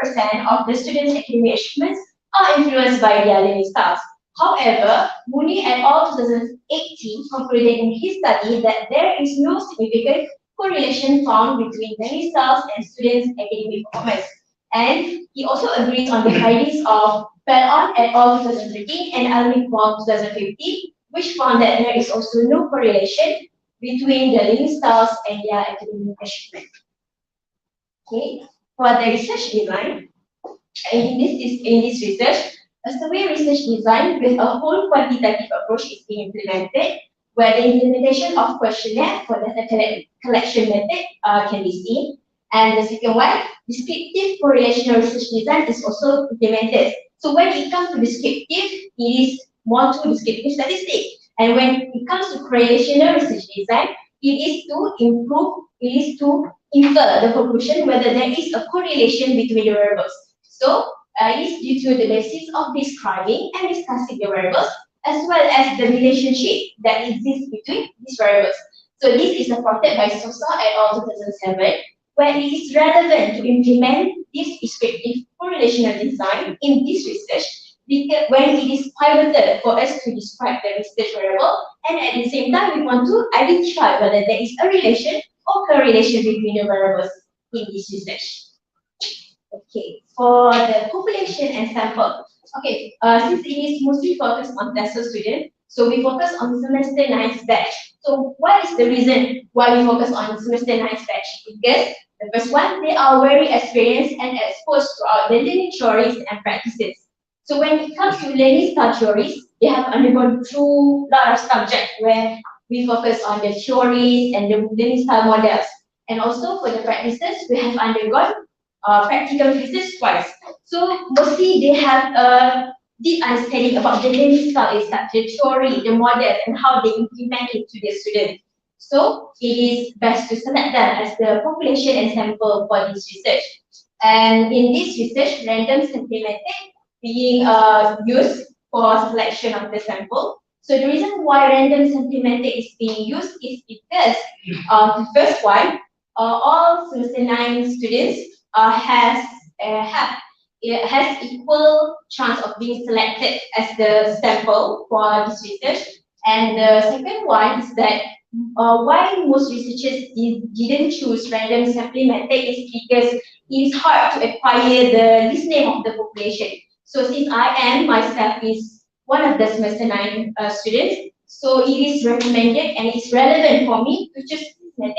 60% of the students' academic achievements are influenced by their learning styles. However, Mooney et al. 2018 concluded in his study that there is no significant correlation found between learning styles and students' academic performance. And he also agrees on the findings of Pellon et al. 2013 and Almik 2015, which found that there is also no correlation between the learning styles and their academic achievement. Okay, for the research design, in this research, a survey research design with a whole quantitative approach is being implemented, where the implementation of questionnaire for data collection method can be seen. And the second one, descriptive correlational research design is also implemented. So when it comes to descriptive, it is more to descriptive statistics. And when it comes to correlational research design, it is to infer the conclusion whether there is a correlation between the variables. So it is due to the basis of describing and discussing the variables, as well as the relationship that exists between these variables. So this is supported by Sosa et al. 2007, where it is relevant to implement this descriptive correlational design in this research, because when it is pivotal for us to describe the research variable, and at the same time we want to identify whether there is a relation or correlation between the variables in this research. Okay, for the population and sample. Okay, since it is mostly focused on TESOL students, so we focus on semester 9 batch. So what is the reason why we focus on semester 9 batch? Because the first one, they are very experienced and exposed throughout the learning theories and practices. So when it comes to learning style theories, they have undergone through a lot of subjects where we focus on the theories and the learning style models. And also for the practices, we have undergone practical phases twice. So mostly they have a deep understanding about the learning style itself, the theory, the model, and how they implement it to their students. So it is best to select them as the population and sample for this research. And in this research, random sampling method being used for selection of the sample. So the reason why random sampling method is being used is because the first one, all semester 9 students has equal chance of being selected as the sample for this research. And the second one is that why most researchers didn't choose random sampling method is because it is hard to acquire the list name of the population. So since I am myself is one of the semester 9 students, so it is recommended and it's relevant for me to choose this method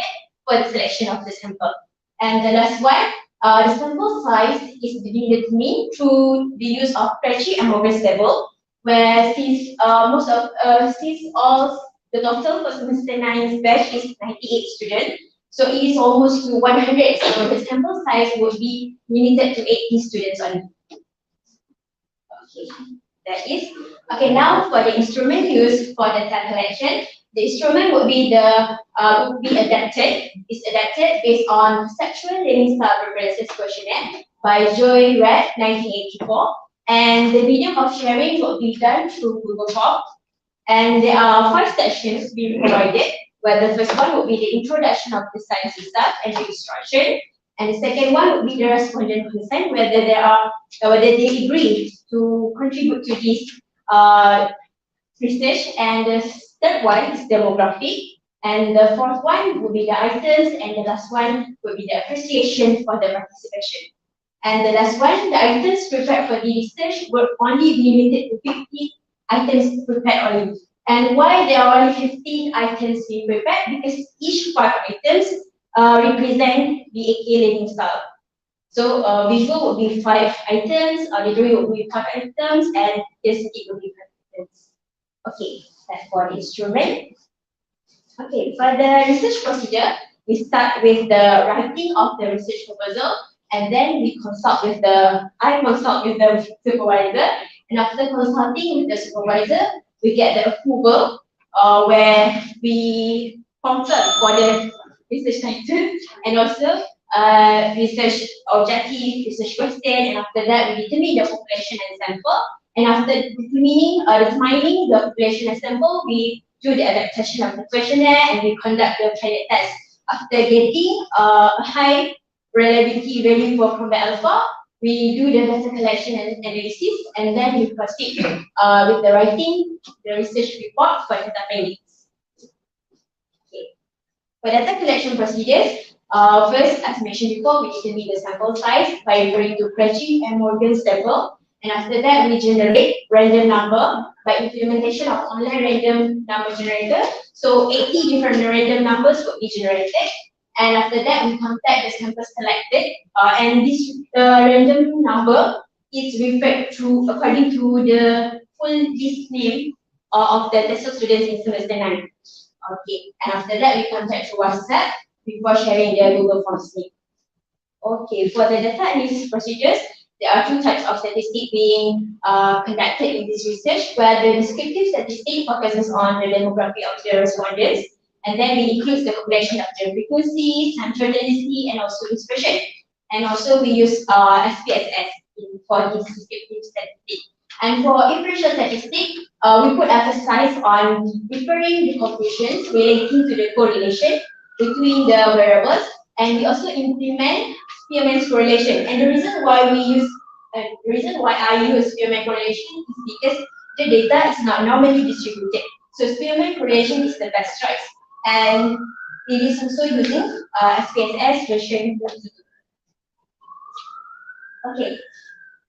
for the selection of the sample. And the last one, the sample size is being determined through the use of Prechi and Morgan's level, where since all the total for semester 9's batch is 98 students. So it is almost to 100. So the sample size would be limited to 80 students only. Okay, that is. Okay, now for the instrument used for data collection, the instrument would be adapted. It's adapted based on Perceptual Learning Style Preferences Questionnaire by Joy Red 1984. And the medium of sharing will be done through Google Forms. And there are 5 sections being provided, where the first one would be the introduction of the science itself and the instruction. And the second one would be the respondent consent, whether they agree to contribute to this research. And the third one is demographic. And the fourth one would be the items, and the last one would be the appreciation for the participation. And the last one, the items prepared for the research will only be limited to 50 items prepared only. And why there are only 15 items being prepared? Because each 5 items represent the AK learning style. So visual would be 5 items, literary would be 5 items, and aesthetic would be 5 items. Okay, that's for the instrument. Okay, for the research procedure, we start with the writing of the research proposal, and then I consult with the supervisor, and after consulting with the supervisor, we get the approval where we confirm for the research title and also research objective, research question, and after that we determine the population and sample. And after determining the population and sample, we do the adaptation of the questionnaire and we conduct the candidate test. After getting a high reliability value for combat alpha, we do the data collection and analysis, and then we proceed with the writing the research report for data findings. Okay. For data collection procedures, first, as mentioned before, we determine the sample size by referring to Crutchy and Morgan's table. And after that, we generate random number by implementation of online random number generator. So 80 different random numbers will be generated. And after that, we contact the samples selected. And this random number is referred to according to the full list name of the tested students in semester 9. Okay. And after that, we contact through WhatsApp before sharing their Google Forms name. Okay. For the data analysis procedures, there are 2 types of statistics being conducted in this research, where the descriptive statistic focuses on the demography of the respondents, and then we include the population of the frequency, central density, and also expression. And also we use SPSS for this descriptive statistic. And for inferential statistic, we put emphasis on referring the conclusions relating to the correlation between the variables, and we also implement Spearman's correlation. And the reason why I use Spearman correlation is because the data is not normally distributed. So Spearman correlation is the best choice, and it is also using SPSS version 2. Okay.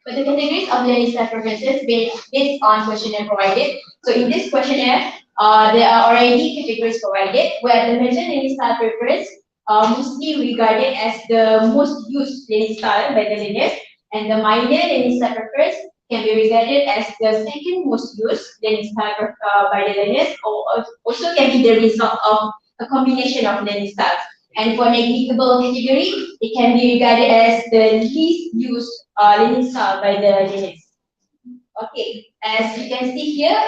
For the categories of learning style preferences based on questionnaire provided. So in this questionnaire, there are already categories provided, where the major learning style preference mostly regarded as the most used learning style by the learners, and the minor learning style preference can be regarded as the second most used learning style by the learners, or also can be the result of a combination of learning styles. And for negligible category, it can be regarded as the least used learning style by the learners. Okay, as you can see here,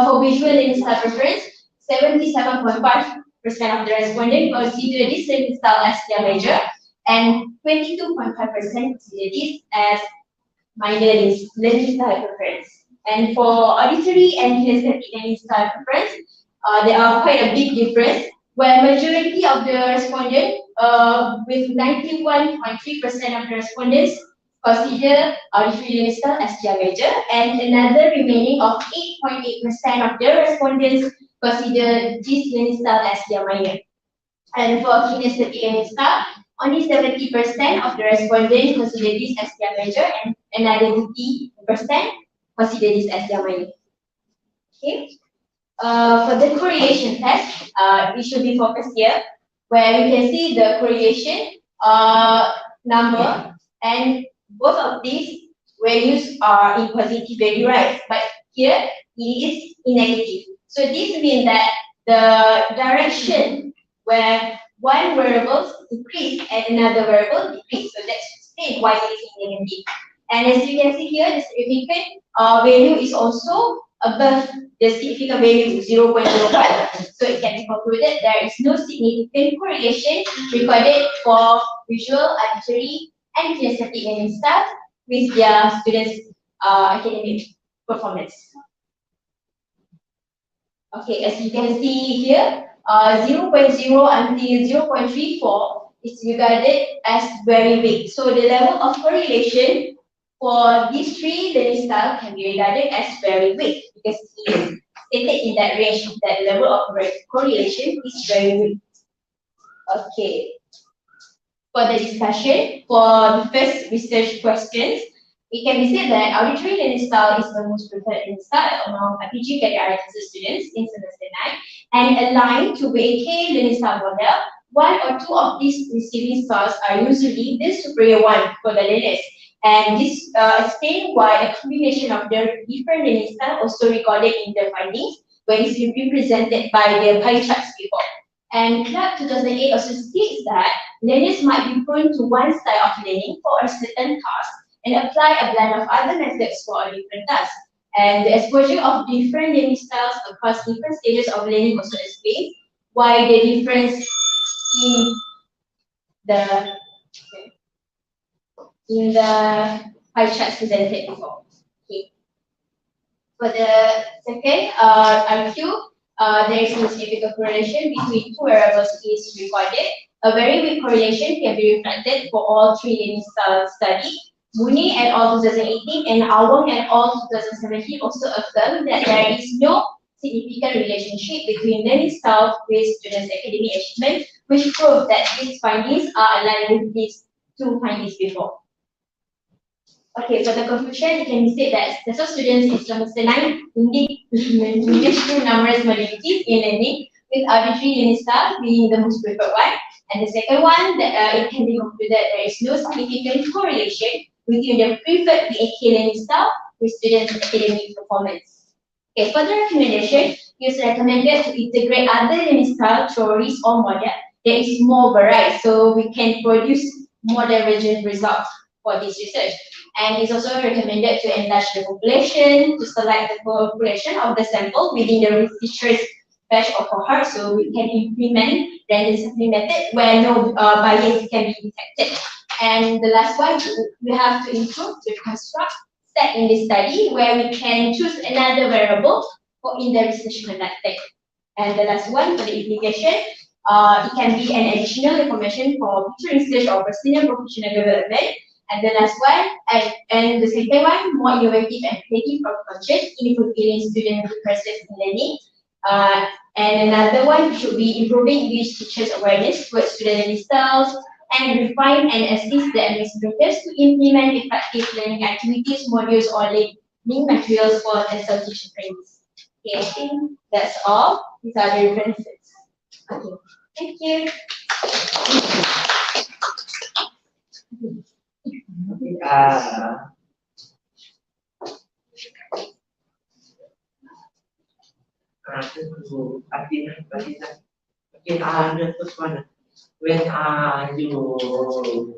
for visual learning style preference, 77.5% of the respondents consider this learning style as their major, and 22.5% consider this as minor learning style preference. And for auditory and kinesthetic learning style preference, there are quite a big difference, where majority of the respondents, with 91.3% of the respondents, consider auditory learning style as their major, and another remaining of 8.8% of the respondents consider this learning style as their minor. And for kinesthetic learning style, only 70% of the respondents consider this as their major, and another 50% consider this as their minor. Okay. For the correlation test, we should be focused here, where we can see the correlation number, and both of these values are in positive value, right? But here it is in negative. So this means that the direction where one variable increase and another variable decrease. So that's explain why it is negative. And as you can see here, the significant value is also above the significant value 0.01. So it can be concluded there is no significant correlation recorded for visual, auditory, and kinesthetic learning style with their students' academic performance. Okay, as you can see here, 0.0 until 0.34 is regarded as very weak. So the level of correlation for these three learning styles can be regarded as very weak because it is stated in that range that level of correlation is very weak. Okay. For the discussion, for the first research questions, it can be said that auditory learning style is the most preferred learning style among RPG career students in semester 9 and aligned to VAK learning style model. One or two of these receiving styles are usually the superior one for the learners. And this explains why a combination of the different learning styles also recorded in the findings when it's represented by the pie charts before. And Clark 2008 also states that learners might be prone to one style of learning for a certain task and apply a blend of other methods for a different task. And the exposure of different learning styles across different stages of learning also explains why the difference in the pie charts presented before. Okay. For the second RQ, there is no significant correlation between two variables is recorded. A very weak correlation can be reflected for all three learning styles studied. Mooney et al. 2018 and Awang et al. 2017 also affirmed that there is no significant relationship between learning styles with students' academic achievement, which proves that these findings are aligned with these two findings before. Okay, for the conclusion, it can be said that the students in semester 9 indeed managed through numerous modalities in learning, with auditory learning style being the most preferred one. And the second one, that it can be concluded that there is no significant correlation between the preferred VAK learning style with students' academic performance. Okay, for the recommendation, it is recommended to integrate other learning style, theories, or model that is more varied, so we can produce more divergent results for this research. And it's also recommended to enlarge the population, to select the population of the sample within the researcher's batch or cohort, so we can implement random sampling method where no bias can be detected. And the last one, we have to improve the construct step in this study where we can choose another variable for in the research conducted. And the last one for the implication, it can be an additional information for future research or personal professional development. And the last one, and the second one, more innovative and creative approaches in fulfilling student requests in learning. And another one should be improving English teachers' awareness towards student learning styles and refine and assist the administrators to implement effective learning activities, modules, or learning materials for the teaching trainees. Okay, I think that's all. These are the references. Okay, thank you. The first one, when you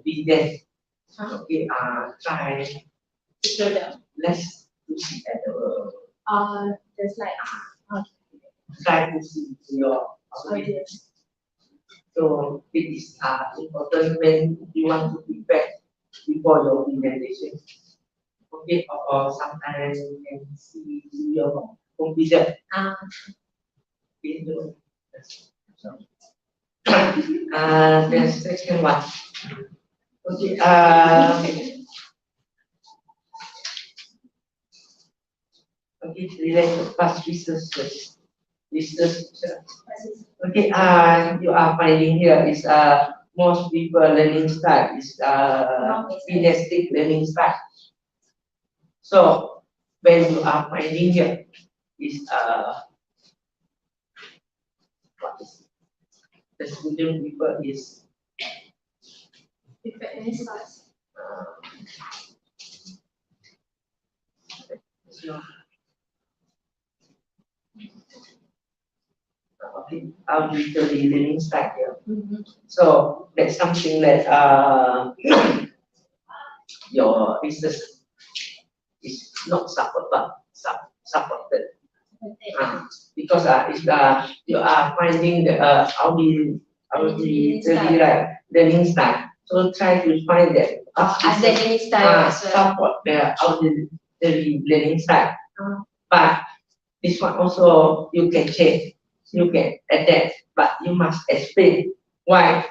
present, try Slow down. let's to see at the The slide. try to see your Okay. so it is important when you want to prepare before your presentation. Okay, or sometimes you can see your computer. Okay, so, the second one. Okay, okay, related to past research. Okay, you are finding here is most people learning style is kinesthetic learning style. So when you are finding here is what is the student people is so, auditory learning style here. So that's something that your research is not supported. Because if you are finding the auditory learning style, so try to find that As the learning style as well. support the auditory learning style. But this one also you can change, you can adapt, but you must explain why.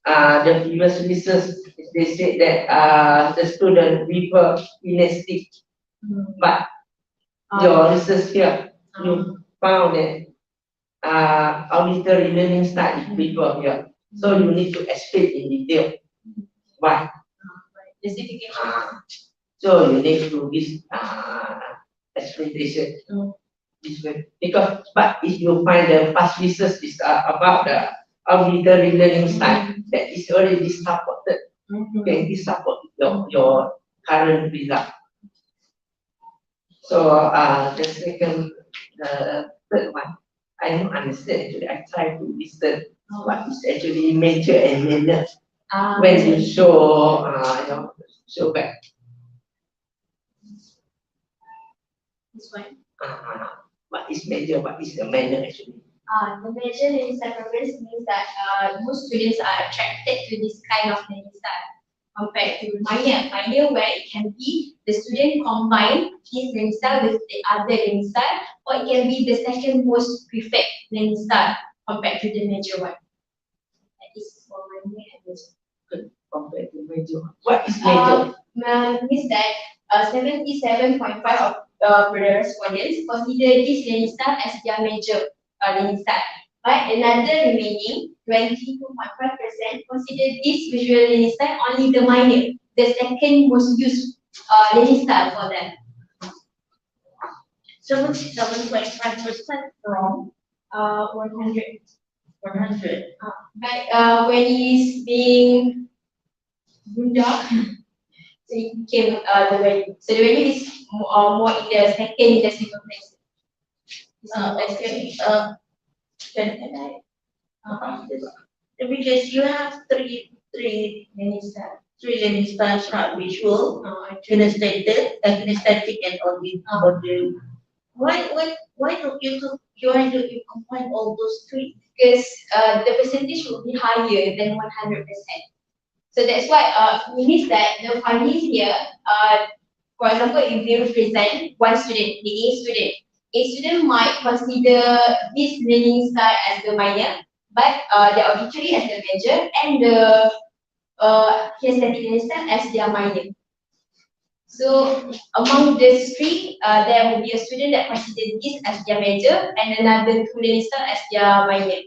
The previous research they said that the student prefer kinesthetic, but your research here you found that auditory learning style is prefer here. So you need to explain in detail why. So you need to give explanation this way. Because but if you find the past research is about the auditory learning style that is already supported, can be support your current result. So the second, the third one, I don't understand actually. I try to listen what is actually major and minor when you show show back. This one. What is major, what is the minor actually? The major learning style preference means that most students are attracted to this kind of learning style compared to minor. Minor where it can be the student combine his learning style with the other learning style, or it can be the second most preferred learning style compared to the major one. That is for minor and major. Compared to major. What is major? Means that 77.5% of the respondents consider this learning style as their major learning style. But another remaining 22.5% consider this visual learning style only the minor, the second most used learning style for them. 77.5% from 100. 100. But when it is being bunda, so it became the value. So the value is more in the second decimal place. Okay. Can I? Because you have three Learning style. learning styles, right? Visual, kinesthetic, and audio. Why don't you combine all those three? Because the percentage will be higher than 100%. So that's why it means that the findings here, for example, if they represent one student, the A student might consider this learning style as the minor, but the auditory as the major, and the kinesthetic learning style as their minor. So among these three, there will be a student that considers this as their major, and another two learning style as their minor.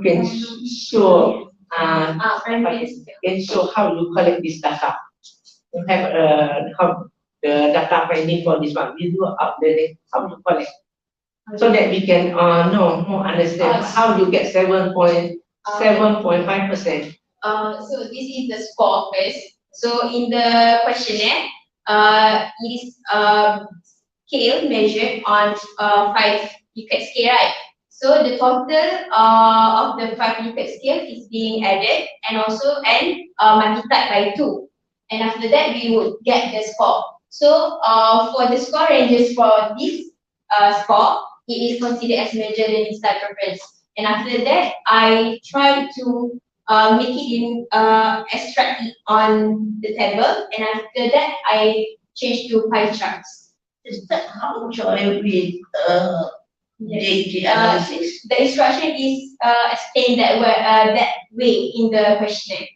Can show can show how you collect this data. You have how the data finding for this one. We do updating how you collect, so that we can know more understand how you get 7.5%. So this is the score first. So in the questionnaire, it is scale measured on 5 Likert scale, right? So the total of the 5 Likert scale is being added and multiplied by 2. And after that, we would get the score. So for the score ranges for this score, it is considered as major learning style preference. And after that, I try to make it in extract it on the table, and after that I change to pie charts. Is that how Joy did the Yes. analysis? The instruction is explained that way in the questionnaire.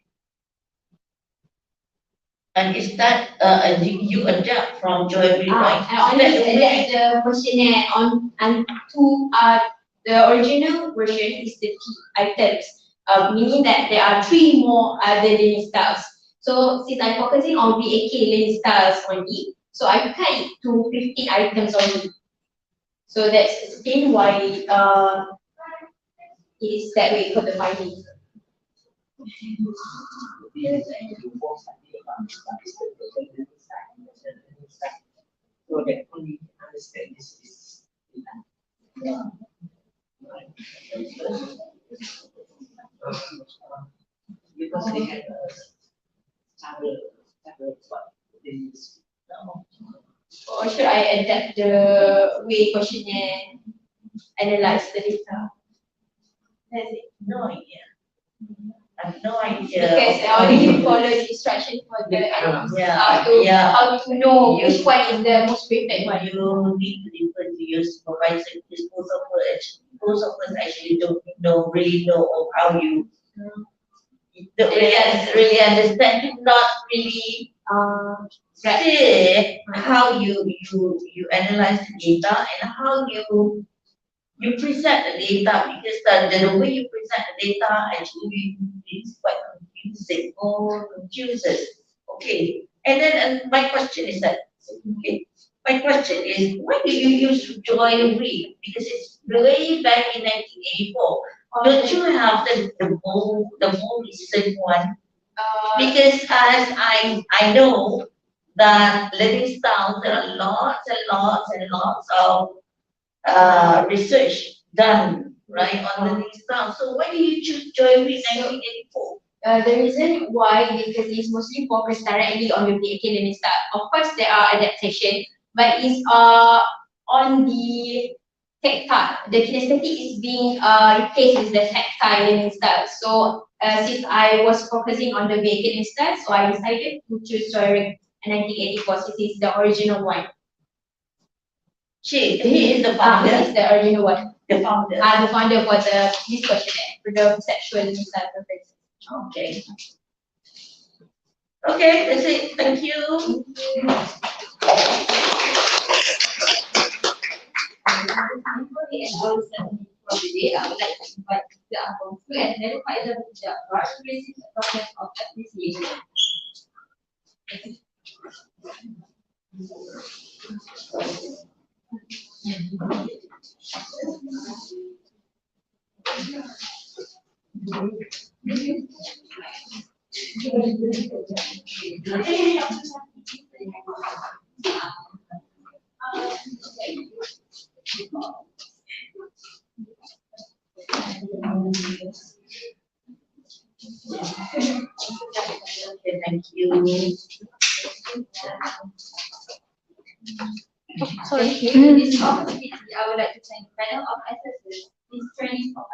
And is that you adapt from Joy, right? I only adapt the questionnaire and to the original version is the key items. Meaning that there are 3 more other learning styles. So since I'm focusing on VAK learning styles only, so I cut it to 15 items only. So that's explain why it is that way for the findings. So that only understand this is they have what they use. Or should I adapt the way questionnaire analyze the data? That's it. No idea. I have no idea. Because I already follow the instruction for the analysis. Yeah, How to know You- which one is the most perfect one. You need to refer to your supervisor because most of us actually don't really know of how you don't really understand, not really Right. see how you analyze the data and how you present the data because the way you present the data actually is quite confusing or confuses. Okay, and then my question is that, okay, my question is why do you use joy read? Because it's way back in 1984. Don't you have the more recent one? Because as I know that living styles, there are lots and lots and lots of research done right on living styles. So why do you choose Joy Reid 1984? The reason why because it's mostly focused directly on the academic style. Of course, there are adaptation, but it's on the tactile. The kinesthetic is being replaced with the tactile learning style. So since I was focusing on the academic style, so I decided to choose Joy 1984 since it's the original one. He is the This founder. is the original one. The founder. The founder for this questionnaire for the perceptual learning style preferences. Okay. Okay, that's it. Thank you. Before we end our session for the day, I would like to invite the Abang to identify the Jafar to receive a token of appreciation. Okay, thank you. Sorry. In this opportunity, I would like to thank the panel of assessors. This training of